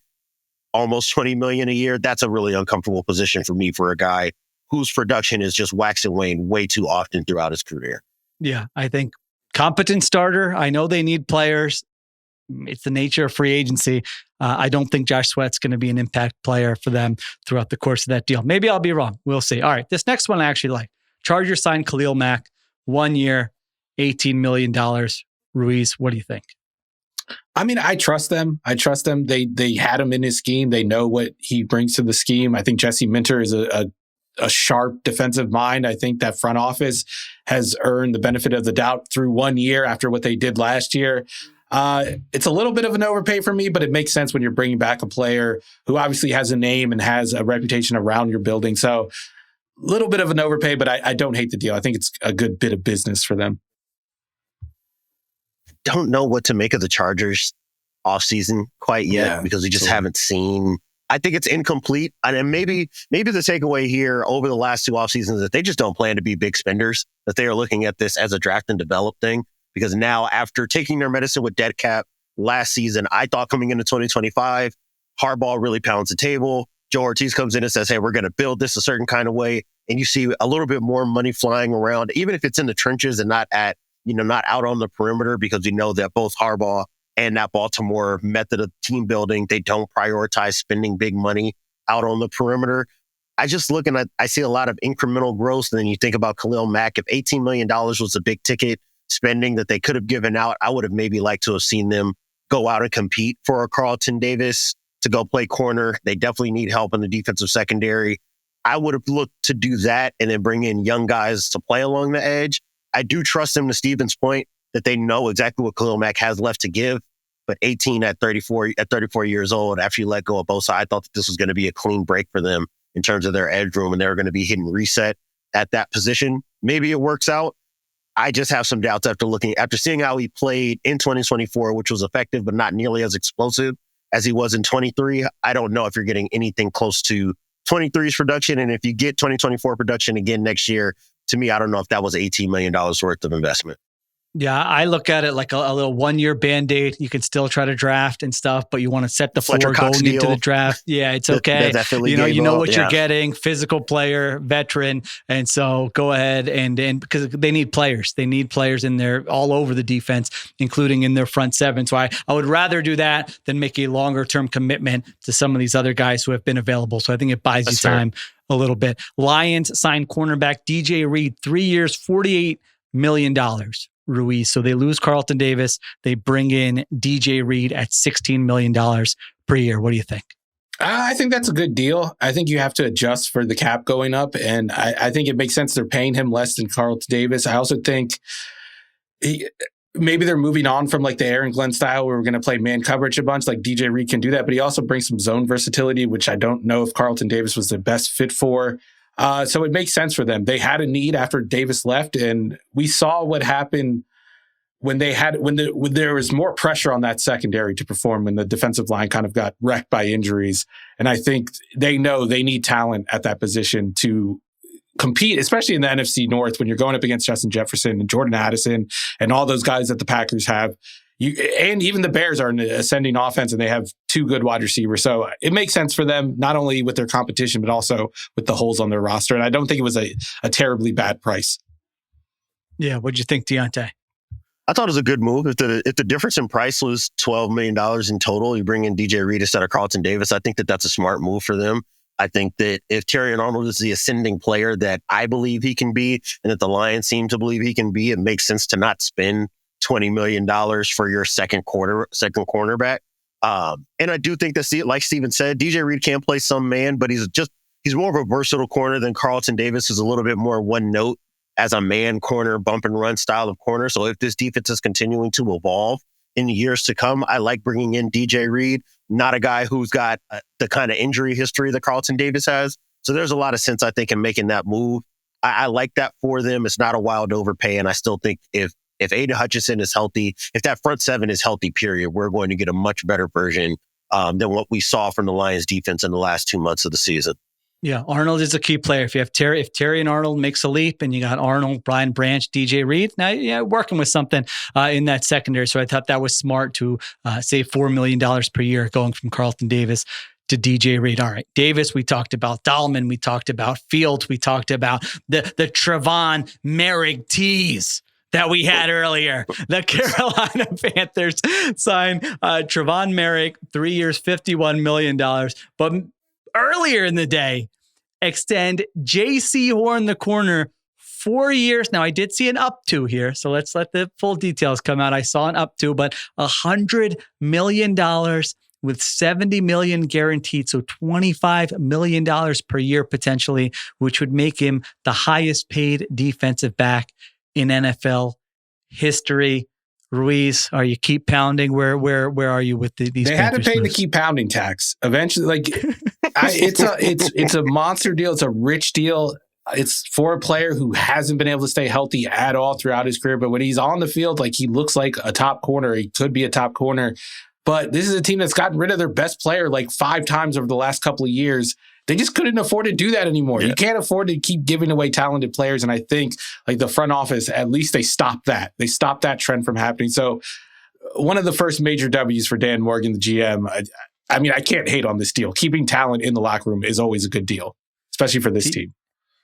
almost $20 million a year. That's a really uncomfortable position for me for a guy whose production is just wax and wane way too often throughout his career. Yeah, I think competent starter. I know they need players. It's the nature of free agency. I don't think Josh Sweat's going to be an impact player for them throughout the course of that deal. Maybe I'll be wrong. We'll see. All right, this next one I actually like. Chargers signed Khalil Mack, 1 year, $18 million. Ruiz, what do you think? I mean, I trust them. They had him in his scheme. They know what he brings to the scheme. I think Jesse Minter is a sharp defensive mind. I think that front office has earned the benefit of the doubt through 1 year after what they did last year. It's a little bit of an overpay for me, but it makes sense when you're bringing back a player who obviously has a name and has a reputation around your building. So a little bit of an overpay, but I don't hate the deal. I think it's a good bit of business for them. Don't know what to make of the Chargers offseason quite yet because we just haven't seen. I think it's incomplete. And maybe the takeaway here over the last 2 off seasons is that they just don't plan to be big spenders, that they are looking at this as a draft and develop thing. Because now, after taking their medicine with dead cap last season, I thought coming into 2025, Harbaugh really pounds the table. Joe Ortiz comes in and says, hey, we're going to build this a certain kind of way. And you see a little bit more money flying around, even if it's in the trenches and not out on the perimeter, because we know that both Harbaugh and that Baltimore method of team building, they don't prioritize spending big money out on the perimeter. I see a lot of incremental growth. And then you think about Khalil Mack. If $18 million was a big ticket spending that they could have given out, I would have maybe liked to have seen them go out and compete for a Carlton Davis to go play corner. They definitely need help in the defensive secondary. I would have looked to do that and then bring in young guys to play along the edge. I do trust them, to Steven's point, that they know exactly what Khalil Mack has left to give. But 18 at 34 years old, after you let go of Bosa, I thought that this was going to be a clean break for them in terms of their edge room, and they were going to be hitting reset at that position. Maybe it works out. I just have some doubts after seeing how he played in 2024, which was effective, but not nearly as explosive as he was in 23. I don't know if you're getting anything close to 23's production. And if you get 2024 production again next year, to me, I don't know if that was $18 million worth of investment. Yeah, I look at it like a little 1 year Band-Aid. You can still try to draft and stuff, but you want to set the floor going into the draft. Yeah, it's okay. You know what you're getting, physical player, veteran. And so go ahead and because they need players. They need players in there all over the defense, including in their front seven. So I would rather do that than make a longer term commitment to some of these other guys who have been available. So I think it buys you time a little bit. Lions signed cornerback DJ Reed, 3 years, $48 million. Ruiz. So they lose Carlton Davis. They bring in DJ Reed at $16 million per year. What do you think? I think that's a good deal. I think you have to adjust for the cap going up. And I think it makes sense they're paying him less than Carlton Davis. I also think maybe they're moving on from like the Aaron Glenn style where we're going to play man coverage a bunch. Like DJ Reed can do that, but he also brings some zone versatility, which I don't know if Carlton Davis was the best fit for. So it makes sense for them. They had a need after Davis left, and we saw what happened when there was more pressure on that secondary to perform, when the defensive line kind of got wrecked by injuries. And I think they know they need talent at that position to compete, especially in the NFC North, when you're going up against Justin Jefferson and Jordan Addison and all those guys that the Packers have. And even the Bears are an ascending offense, and they have two good wide receivers. So it makes sense for them, not only with their competition, but also with the holes on their roster. And I don't think it was a terribly bad price. Yeah. What'd you think, Diante? I thought it was a good move. If the difference in price was $12 million in total, you bring in DJ Reed instead of Carlton Davis. I think that that's a smart move for them. I think that if Terrion Arnold is the ascending player that I believe he can be, and that the Lions seem to believe he can be, it makes sense to not spend $20 million for your second cornerback. And I do think that, like Steven said, DJ Reed can play some man, but he's more of a versatile corner than Carlton Davis, who's a little bit more one note as a man corner, bump and run style of corner. So if this defense is continuing to evolve in the years to come, I like bringing in DJ Reed, not a guy who's got the kind of injury history that Carlton Davis has. So there's a lot of sense, I think, in making that move. I like that for them. It's not a wild overpay. And I still think if Aiden Hutchinson is healthy, if that front seven is healthy, period, we're going to get a much better version than what we saw from the Lions defense in the last 2 months of the season. Yeah, Arnold is a key player. If Terry and Arnold makes a leap, and you got Arnold, Brian Branch, DJ Reed, now working with something in that secondary. So I thought that was smart to save $4 million per year going from Carlton Davis to DJ Reed. All right, Davis, we talked about Dahlman, we talked about Fields, we talked about the Trevon Merrick tease that we had earlier. The Carolina Panthers signed Trevon Merrick, 3 years, $51 million. But earlier in the day, extend J.C. Horn, the corner, 4 years. Now, I did see an up to here, so let's let the full details come out. I saw an up to, but $100 million with $70 million guaranteed, so $25 million per year potentially, which would make him the highest paid defensive back in NFL history. Ruiz, are you keep pounding? Where are you with these? They had to pay the keep pounding tax eventually. Like it's a monster deal. It's a rich deal. It's for a player who hasn't been able to stay healthy at all throughout his career. But when he's on the field, like, he looks like a top corner. He could be a top corner. But this is a team that's gotten rid of their best player like 5 times over the last couple of years. They just couldn't afford to do that anymore. Yeah. You can't afford to keep giving away talented players. And I think, like, the front office, at least they stopped that. They stopped that trend from happening. So one of the first major W's for Dan Morgan, the GM. I mean, I can't hate on this deal. Keeping talent in the locker room is always a good deal, especially for this team.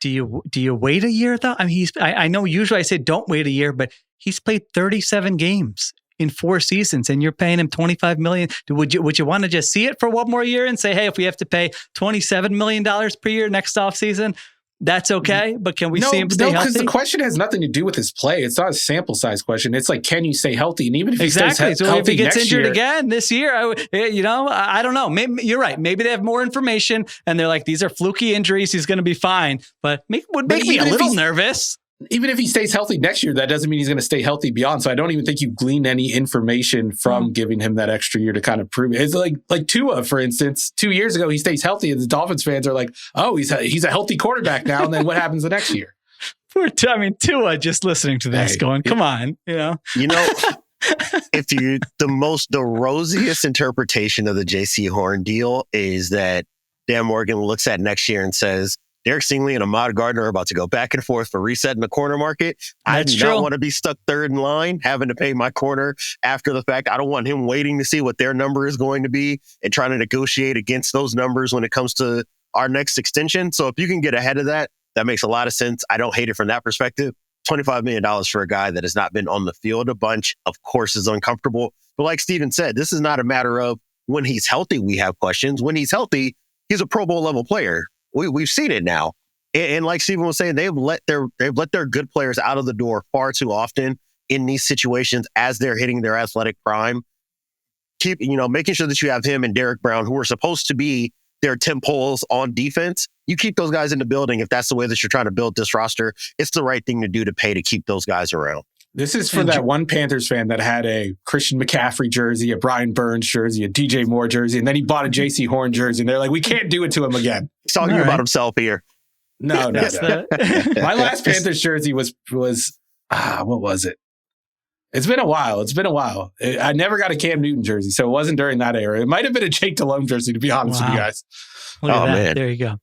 Do you wait a year though? I mean, I know usually I say don't wait a year, but he's played 37 games in 4 seasons, and you're paying him $25 million. Would you want to just see it for one more year and say, hey, if we have to pay $27 million per year next offseason, that's okay? But can we see him stay healthy? No, because the question has nothing to do with his play. It's not a sample size question. It's like, can you stay healthy? And even if he stays healthy, so if he gets injured year, again this year, I don't know. Maybe you're right. Maybe they have more information and they're like, these are fluky injuries. He's going to be fine. But would make me a little nervous. Even if he stays healthy next year, that doesn't mean he's going to stay healthy beyond. So I don't even think you glean any information from giving him that extra year to kind of prove it. It's like Tua, for instance. 2 years ago, he stays healthy, and the Dolphins fans are like, "Oh, he's a healthy quarterback now." And then what happens the next year? Tua, just listening to this, going, "Come on," If the rosiest interpretation of the J.C. Horn deal is that Dan Morgan looks at next year and says, Derek Stingley and Ahmad Gardner are about to go back and forth for reset in the corner market. I do not want to be stuck third in line, having to pay my corner after the fact. I don't want him waiting to see what their number is going to be and trying to negotiate against those numbers when it comes to our next extension. So if you can get ahead of that, that makes a lot of sense. I don't hate it from that perspective. $25 million for a guy that has not been on the field a bunch, of course, is uncomfortable. But like Steven said, this is not a matter of when he's healthy, we have questions. When he's healthy, he's a Pro Bowl level player. We've seen it now. And like Steven was saying, they've let their good players out of the door far too often in these situations as they're hitting their athletic prime. Making sure that you have him and Derek Brown, who are supposed to be their temp poles on defense. You keep those guys in the building. If that's the way that you're trying to build this roster, it's the right thing to do to pay to keep those guys around. This is for that one Panthers fan that had a Christian McCaffrey jersey, a Brian Burns jersey, a DJ Moore jersey, and then he bought a J.C. Horn jersey, and they're like, we can't do it to him again. He's talking about himself here. No. My last Panthers jersey was what was it? It's been a while. I never got a Cam Newton jersey, so it wasn't during that era. It might have been a Jake Delhomme jersey, to be honest with you guys. Look at that. Man. There you go.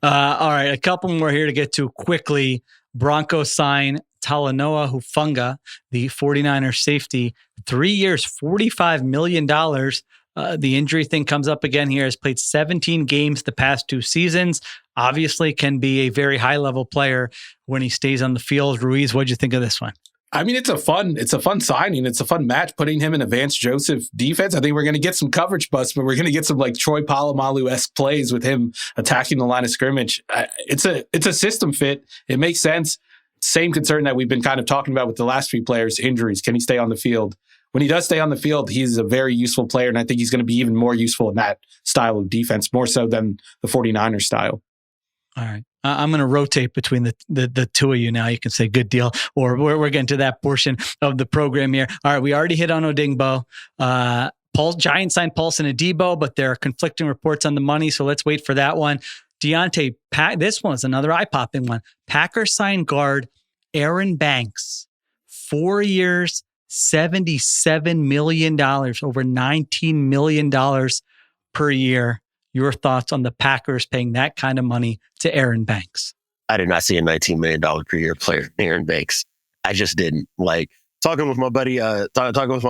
All right. A couple more here to get to quickly. Broncos sign Talanoa Hufanga, the 49ers safety, 3 years, $45 million. The injury thing comes up again here. Has played 17 games the past 2 seasons. Obviously can be a very high-level player when he stays on the field. Ruiz, what'd you think of this one? I mean, it's a fun signing. It's a fun match, putting him in a Vance Joseph defense. I think we're going to get some coverage busts, but we're going to get some like Troy Polamalu-esque plays with him attacking the line of scrimmage. It's a system fit. It makes sense. Same concern that we've been kind of talking about with the last 3 players, injuries. Can he stay on the field? When he does stay on the field, he's a very useful player, and I think he's going to be even more useful in that style of defense, more so than the 49ers style. All right. I'm going to rotate between the two of you now. You can say good deal, or we're getting to that portion of the program here. All right. We already hit on Odingbo. Giants signed Paulson and Debo, but there are conflicting reports on the money. So let's wait for that one. Diante, this one's another eye-popping one. Packers signed guard Aaron Banks, 4 years, $77 million, over $19 million per year. Your thoughts on the Packers paying that kind of money to Aaron Banks? I did not see a $19 million per year player, Aaron Banks. I just didn't. Like talking with my buddy, Justice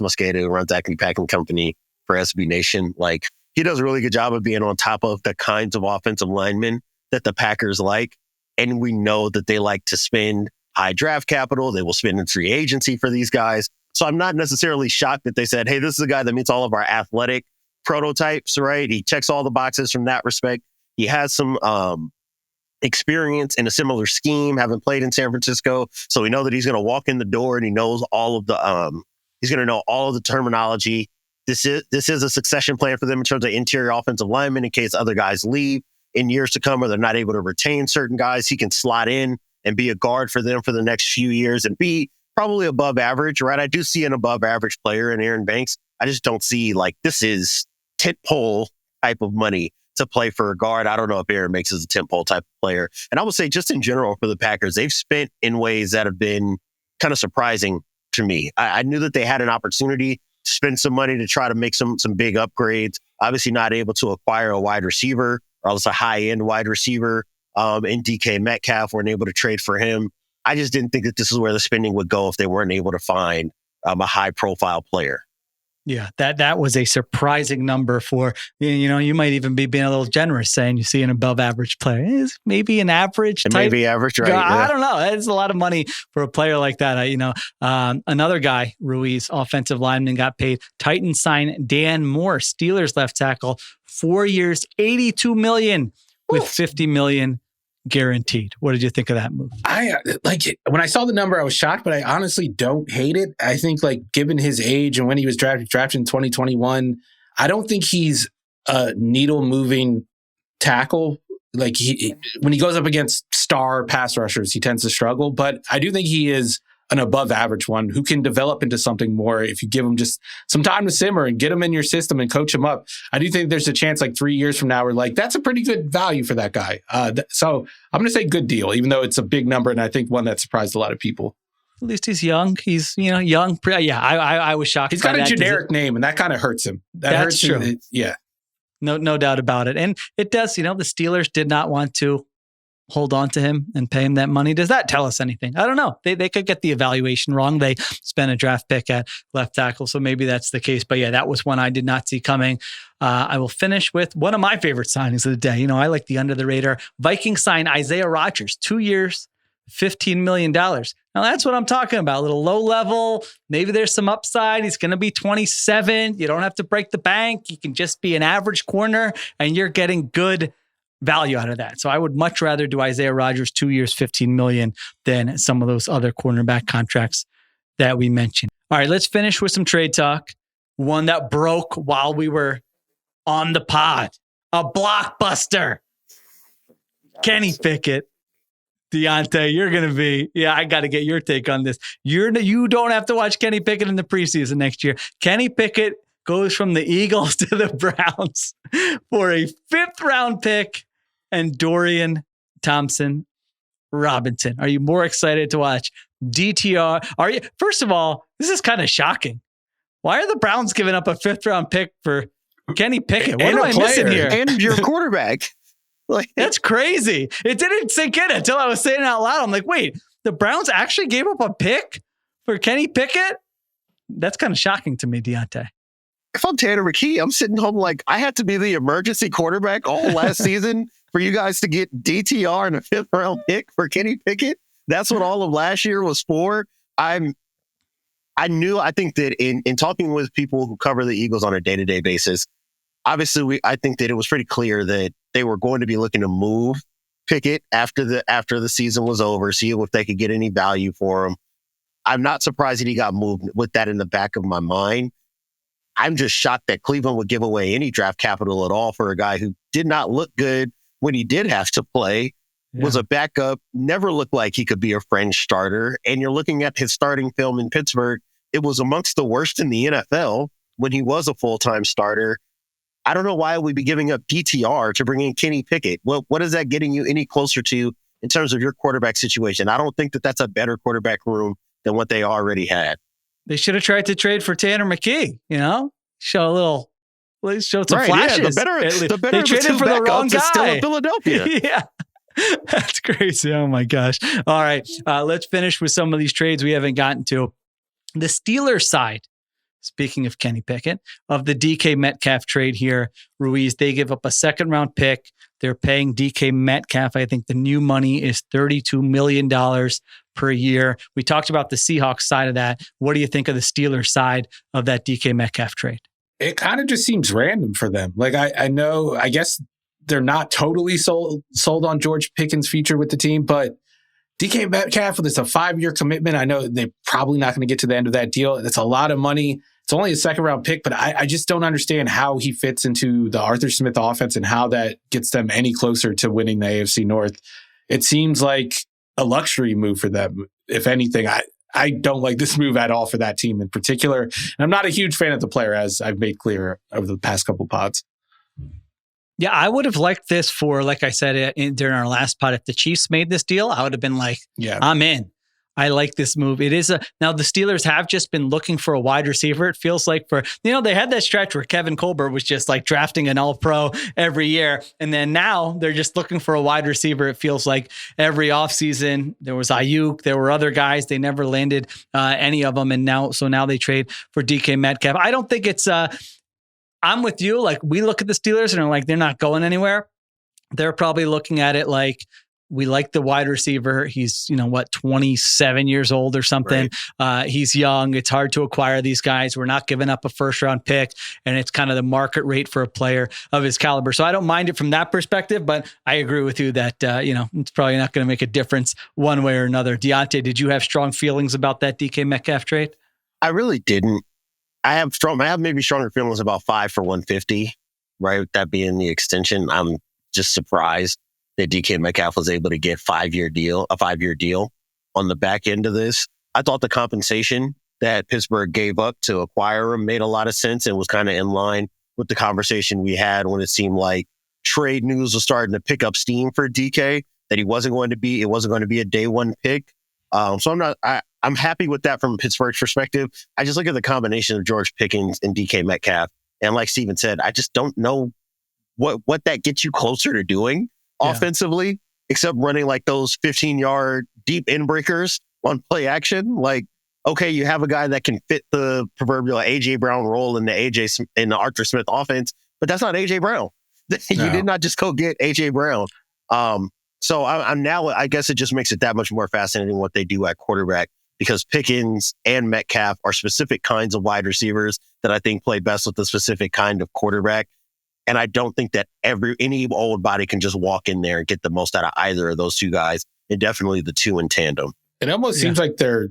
Mosqueda, who runs Acme Packing Company for SB Nation. Like he does a really good job of being on top of the kinds of offensive linemen that the Packers like. And we know that they like to spend high draft capital. They will spend in free agency for these guys. So I'm not necessarily shocked that they said, hey, this is a guy that meets all of our athletic prototypes, right? He checks all the boxes from that respect. He has some experience in a similar scheme, having played in San Francisco. So we know that he's going to walk in the door and he knows all of the, he's going to know all of the terminology. This is a succession plan for them in terms of interior offensive linemen in case other guys leave in years to come or they're not able to retain certain guys. He can slot in and be a guard for them for the next few years and be probably above average, right? I do see an above average player in Aaron Banks. I just don't see like this is tentpole type of money to play for a guard. I don't know if Aaron Banks is a tentpole type of player. And I would say just in general for the Packers, they've spent in ways that have been kind of surprising to me. I knew that they had an opportunity to spend some money to try to make some big upgrades. Obviously not able to acquire a wide receiver or else a high-end wide receiver in DK Metcalf. Weren't able to trade for him. I just didn't think that this is where the spending would go if they weren't able to find a high-profile player. Yeah, that was a surprising number for, you might even be being a little generous saying you see an above average player. It's maybe an average type. Maybe average, right? I don't know. It's a lot of money for a player like that. Another guy, Ruiz, offensive lineman, got paid. Titans signed Dan Moore, Steelers left tackle, 4 years, $82 million with $50 million guaranteed. What did you think of that move? I like it. When I saw the number, I was shocked, but I honestly don't hate it. I think like given his age and when he was drafted in 2021, I don't think he's a needle moving tackle. Like when he goes up against star pass rushers, he tends to struggle, but I do think he is an above average one who can develop into something more if you give him just some time to simmer and get him in your system and coach him up. I do think there's a chance like 3 years from now we're like, that's a pretty good value for that guy. So I'm going to say good deal, even though it's a big number. And I think one that surprised a lot of people. At least he's young. He's, young. Yeah, I was shocked. He's got a generic name and that kind of hurts him. That's true. Yeah. No doubt about it. And it does, the Steelers did not want to hold on to him and pay him that money. Does that tell us anything? I don't know. They could get the evaluation wrong. They spent a draft pick at left tackle, so maybe that's the case. But yeah, that was one I did not see coming. I will finish with one of my favorite signings of the day. I like the under the radar. Vikings sign Isaiah Rodgers, 2 years, $15 million. Now that's what I'm talking about. A little low level. Maybe there's some upside. He's going to be 27. You don't have to break the bank. You can just be an average corner and you're getting good value out of that. So I would much rather do Isaiah Rodgers 2 years, $15 million than some of those other cornerback contracts that we mentioned. All right, let's finish with some trade talk. One that broke while we were on the pod. A blockbuster. Kenny Pickett. Diante, you're going to be, I got to get your take on this. You don't have to watch Kenny Pickett in the preseason next year. Kenny Pickett goes from the Eagles to the Browns for a 5th round pick and Dorian Thompson-Robinson. Are you more excited to watch DTR? Are you? First of all, this is kind of shocking. Why are the Browns giving up a 5th round pick for Kenny Pickett. What And am a I missing player. here? And your quarterback. Like, That's crazy. It didn't sink in until I was saying it out loud. I'm like, wait, the Browns actually gave up a pick for Kenny Pickett? That's kind of shocking to me, Diante. if I'm Tanner McKee, I'm sitting home like I had to be the emergency quarterback all last season for you guys to get DTR and a 5th round pick for Kenny Pickett. That's what all of last year was for. I think that in talking with people who cover the Eagles on a day-to-day basis, obviously I think that it was pretty clear that they were going to be looking to move Pickett after the season was over, see if they could get any value for him. I'm not surprised that he got moved with that in the back of my mind. I'm just shocked that Cleveland would give away any draft capital at all for a guy who did not look good when he did have to play, was a backup, never looked like he could be a fringe starter. And you're looking at his starting film in Pittsburgh, it was amongst the worst in the NFL when he was a full-time starter. I don't know why we'd be giving up DTR to bring in Kenny Pickett. Well, what is that getting you any closer to in terms of your quarterback situation? I don't think that that's a better quarterback room than what they already had. They should have tried to trade for Tanner McKee, show some flashes. Yeah, the better they traded for the wrong guy. Still in Philadelphia. Yeah. That's crazy. Oh my gosh. All right. Let's finish with some of these trades we haven't gotten to. The Steelers side, speaking of Kenny Pickett, of the DK Metcalf trade here, Ruiz, they give up a 2nd round pick. They're paying DK Metcalf. I think the new money is $32 million per year. We talked about the Seahawks side of that. What do you think of the Steelers side of that DK Metcalf trade? It kind of just seems random for them. Like I guess they're not totally sold on George Pickens' future with the team, but DK Metcalf, it's a 5-year commitment. I know they're probably not going to get to the end of that deal. It's a lot of money. It's only a 2nd round pick, but I just don't understand how he fits into the Arthur Smith offense and how that gets them any closer to winning the AFC North. It seems like a luxury move for them. If anything, I don't like this move at all for that team in particular. And I'm not a huge fan of the player, as I've made clear over the past couple pods. Yeah, I would have liked this for, like I said during our last pod, if the Chiefs made this deal, I would have been like, yeah, I'm in. I like this move. It is now the Steelers have just been looking for a wide receiver. It feels like they had that stretch where Kevin Colbert was just like drafting an all-pro every year. And then now they're just looking for a wide receiver. It feels like every offseason there was Ayuk, there were other guys. They never landed any of them. And now they trade for DK Metcalf. I don't think it's, I'm with you. Like we look at the Steelers and are like, they're not going anywhere. They're probably looking at it like, we like the wide receiver. He's, 27 years old or something. Right. He's young. It's hard to acquire these guys. We're not giving up a 1st round pick, and it's kind of the market rate for a player of his caliber. So I don't mind it from that perspective, but I agree with you that, it's probably not going to make a difference one way or another. Diante, did you have strong feelings about that DK Metcalf trade? I really didn't. I have maybe stronger feelings about 5 for $150, right? That being the extension. I'm just surprised that DK Metcalf was able to get a 5-year deal on the back end of this. I thought the compensation that Pittsburgh gave up to acquire him made a lot of sense and was kind of in line with the conversation we had when it seemed like trade news was starting to pick up steam for DK, that it wasn't going to be a day 1 pick. So I'm happy with that from Pittsburgh's perspective. I just look at the combination of George Pickens and DK Metcalf. And like Steven said, I just don't know what that gets you closer to doing offensively, except running like those 15-yard deep end breakers on play action. Like, okay, you have a guy that can fit the proverbial AJ Brown role in the Arthur Smith offense, but that's not AJ Brown. You did not just go get AJ Brown. So I'm now, I guess it just makes it that much more fascinating what they do at quarterback, because Pickens and Metcalf are specific kinds of wide receivers that I think play best with a specific kind of quarterback. And I don't think that any old body can just walk in there and get the most out of either of those two guys, and definitely the two in tandem. It almost seems like they're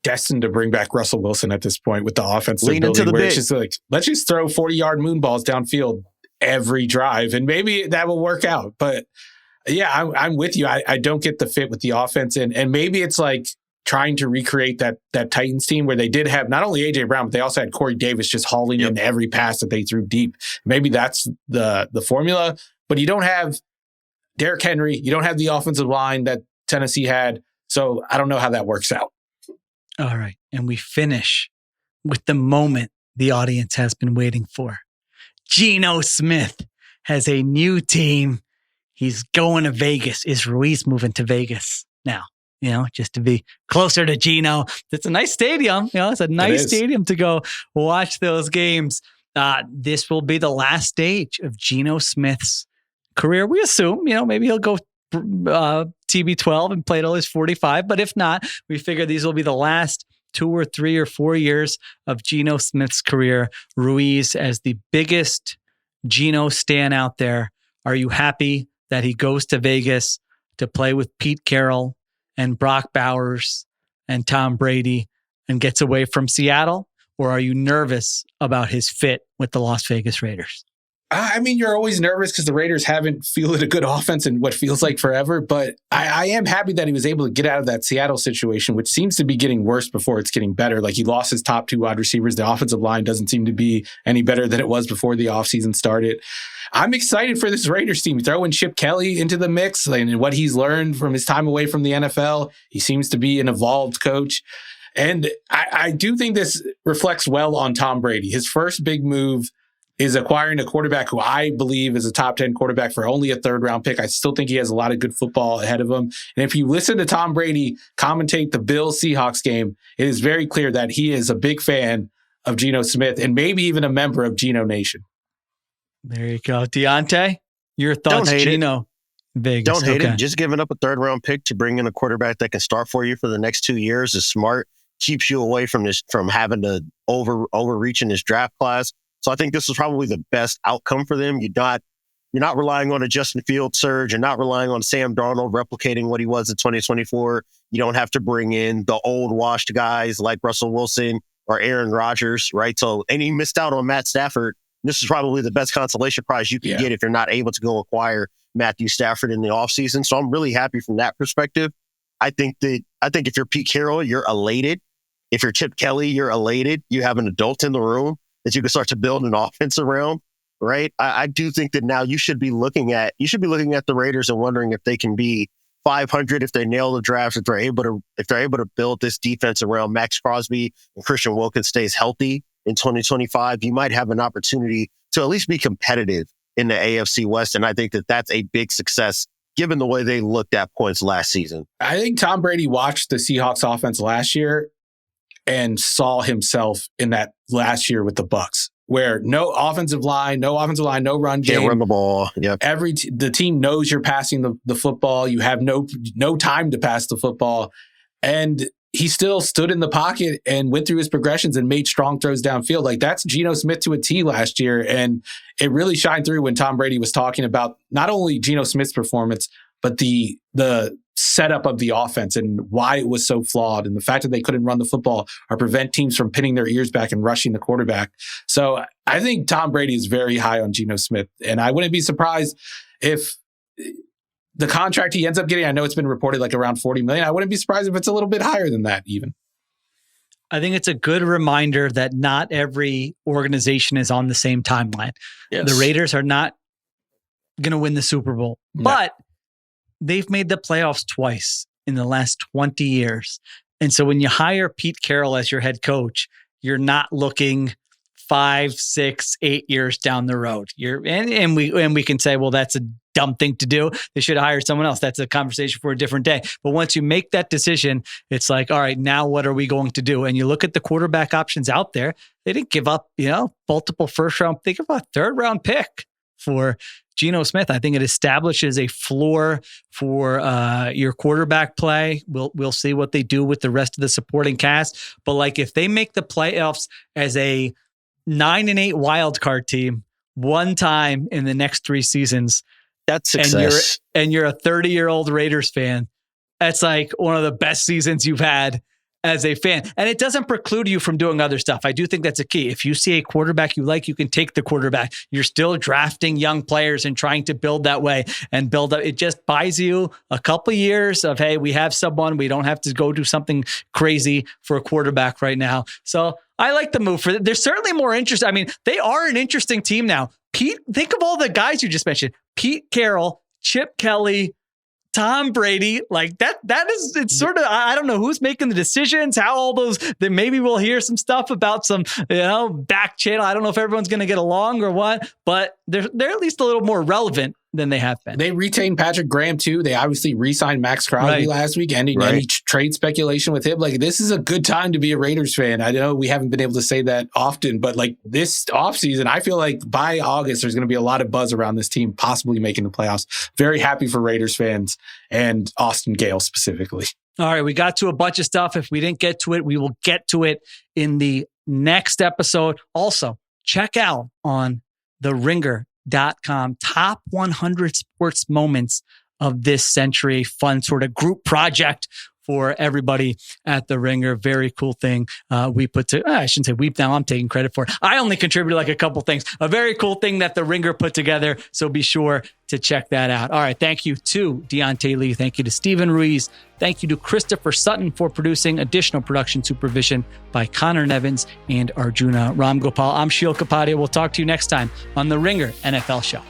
destined to bring back Russell Wilson at this point with the offense they're Lean building, into the where bit. it's just like, let's just throw 40-yard moon balls downfield every drive, and maybe that will work out. But yeah, I'm with you. I don't get the fit with the offense, and maybe it's like trying to recreate that Titans team where they did have not only AJ Brown, but they also had Corey Davis just hauling in every pass that they threw deep. Maybe that's the formula, but you don't have Derrick Henry. You don't have the offensive line that Tennessee had. So I don't know how that works out. All right. And we finish with the moment the audience has been waiting for. Geno Smith has a new team. He's going to Vegas. Is Ruiz moving to Vegas now? Just to be closer to Geno. It's a nice stadium. It's a nice stadium to go watch those games. This will be the last stage of Geno Smith's career. We assume, maybe he'll go TB12 and play till he's 45. But if not, we figure these will be the last 2 or 3 or 4 years of Geno Smith's career. Ruiz, as the biggest Geno stan out there, are you happy that he goes to Vegas to play with Pete Carroll and Brock Bowers and Tom Brady and gets away from Seattle? Or are you nervous about his fit with the Las Vegas Raiders? I mean, you're always nervous because the Raiders haven't fielded a good offense in what feels like forever. But I am happy that he was able to get out of that Seattle situation, which seems to be getting worse before it's getting better. Like, he lost his top 2 wide receivers. The offensive line doesn't seem to be any better than it was before the offseason started. I'm excited for this Raiders team. Throwing Chip Kelly into the mix and what he's learned from his time away from the NFL. He seems to be an evolved coach. And I do think this reflects well on Tom Brady. His first big move is acquiring a quarterback who I believe is a top 10 quarterback for only a 3rd round pick. I still think he has a lot of good football ahead of him. And if you listen to Tom Brady commentate the Bills-Seahawks game, it is very clear that he is a big fan of Geno Smith and maybe even a member of Geno Nation. There you go. Diante, your thoughts, Geno? Vegas. Don't hate it. Just giving up a 3rd round pick to bring in a quarterback that can start for you for the next 2 years is smart. Keeps you away from having to overreach in this draft class. So I think this is probably the best outcome for them. You're not relying on a Justin Fields surge. You're not relying on Sam Darnold replicating what he was in 2024. You don't have to bring in the old washed guys like Russell Wilson or Aaron Rodgers, right? And he missed out on Matt Stafford. This is probably the best consolation prize you can get if you're not able to go acquire Matthew Stafford in the offseason. So I'm really happy from that perspective. I think if you're Pete Carroll, you're elated. If you're Chip Kelly, you're elated. You have an adult in the room that you can start to build an offense around, right? I do think that now you should be looking at the Raiders and wondering if they can be 500 if they nail the draft, if they're able to build this defense around Max Crosby and Christian Wilkins stays healthy in 2025. You might have an opportunity to at least be competitive in the AFC West, and I think that that's a big success given the way they looked at points last season. I think Tom Brady watched the Seahawks offense last year and saw himself in that last year with the Bucs, where no offensive line, no run game. Can't run the ball. Yep. The team knows you're passing the football. You have no time to pass the football. And he still stood in the pocket and went through his progressions and made strong throws downfield. Like, that's Geno Smith to a T last year. And it really shined through when Tom Brady was talking about not only Geno Smith's performance, but the setup of the offense and why it was so flawed, and the fact that they couldn't run the football or prevent teams from pinning their ears back and rushing the quarterback. So I think Tom Brady is very high on Geno Smith, and I wouldn't be surprised if the contract he ends up getting, I know it's been reported like around $40 million. I wouldn't be surprised if it's a little bit higher than that even. I think it's a good reminder that not every organization is on the same timeline. Yes. The Raiders are not going to win the Super Bowl, but they've made the playoffs twice in the last 20 years. And so when you hire Pete Carroll as your head coach, you're not looking 5, 6, 8 years down the road. And we can say, well, that's a dumb thing to do. They should hire someone else. That's a conversation for a different day. But once you make that decision, it's like, all right, now what are we going to do? And you look at the quarterback options out there. They didn't give up, multiple first round. Think of a 3rd round pick for Geno Smith. I think it establishes a floor for your quarterback play. We'll see what they do with the rest of the supporting cast. But like, if they make the playoffs as a 9-8 wild card team one time in the next 3 seasons, that's success. And you're a 30-year-old Raiders fan, that's like one of the best seasons you've had as a fan. And it doesn't preclude you from doing other stuff. I do think that's a key. If you see a quarterback you like, you can take the quarterback. You're still drafting young players and trying to build that way and build up. It just buys you a couple years of, hey, we have someone. We don't have to go do something crazy for a quarterback right now. So I like the move for that. There's certainly more interest. I mean, they are an interesting team now. Pete, think of all the guys you just mentioned. Pete Carroll, Chip Kelly, Tom Brady, like that is, it's sort of, I don't know who's making the decisions, how all those, then maybe we'll hear some stuff about some, back channel. I don't know if everyone's going to get along or what, but they're at least a little more relevant than they have been. They retained Patrick Graham too. They obviously re-signed Max Crosby last week, ending any trade speculation with him. Like, this is a good time to be a Raiders fan. I know we haven't been able to say that often, but like this offseason, I feel like by August, there's going to be a lot of buzz around this team possibly making the playoffs. Very happy for Raiders fans and Austin Gale specifically. All right, we got to a bunch of stuff. If we didn't get to it, we will get to it in the next episode. Also, check out on TheRinger.com top 100 sports moments of this century. Fun sort of group project for everybody at The Ringer. Very cool thing we put to, I shouldn't say we, now I'm taking credit for it. I only contributed like a couple things. A very cool thing that The Ringer put together. So be sure to check that out. All right. Thank you to Diante Lee. Thank you to Stephen Ruiz. Thank you to Christopher Sutton for producing. Additional production supervision by Conor Nevins and Arjuna Ramgopal. I'm Sheil Kapadia. We'll talk to you next time on The Ringer NFL Show.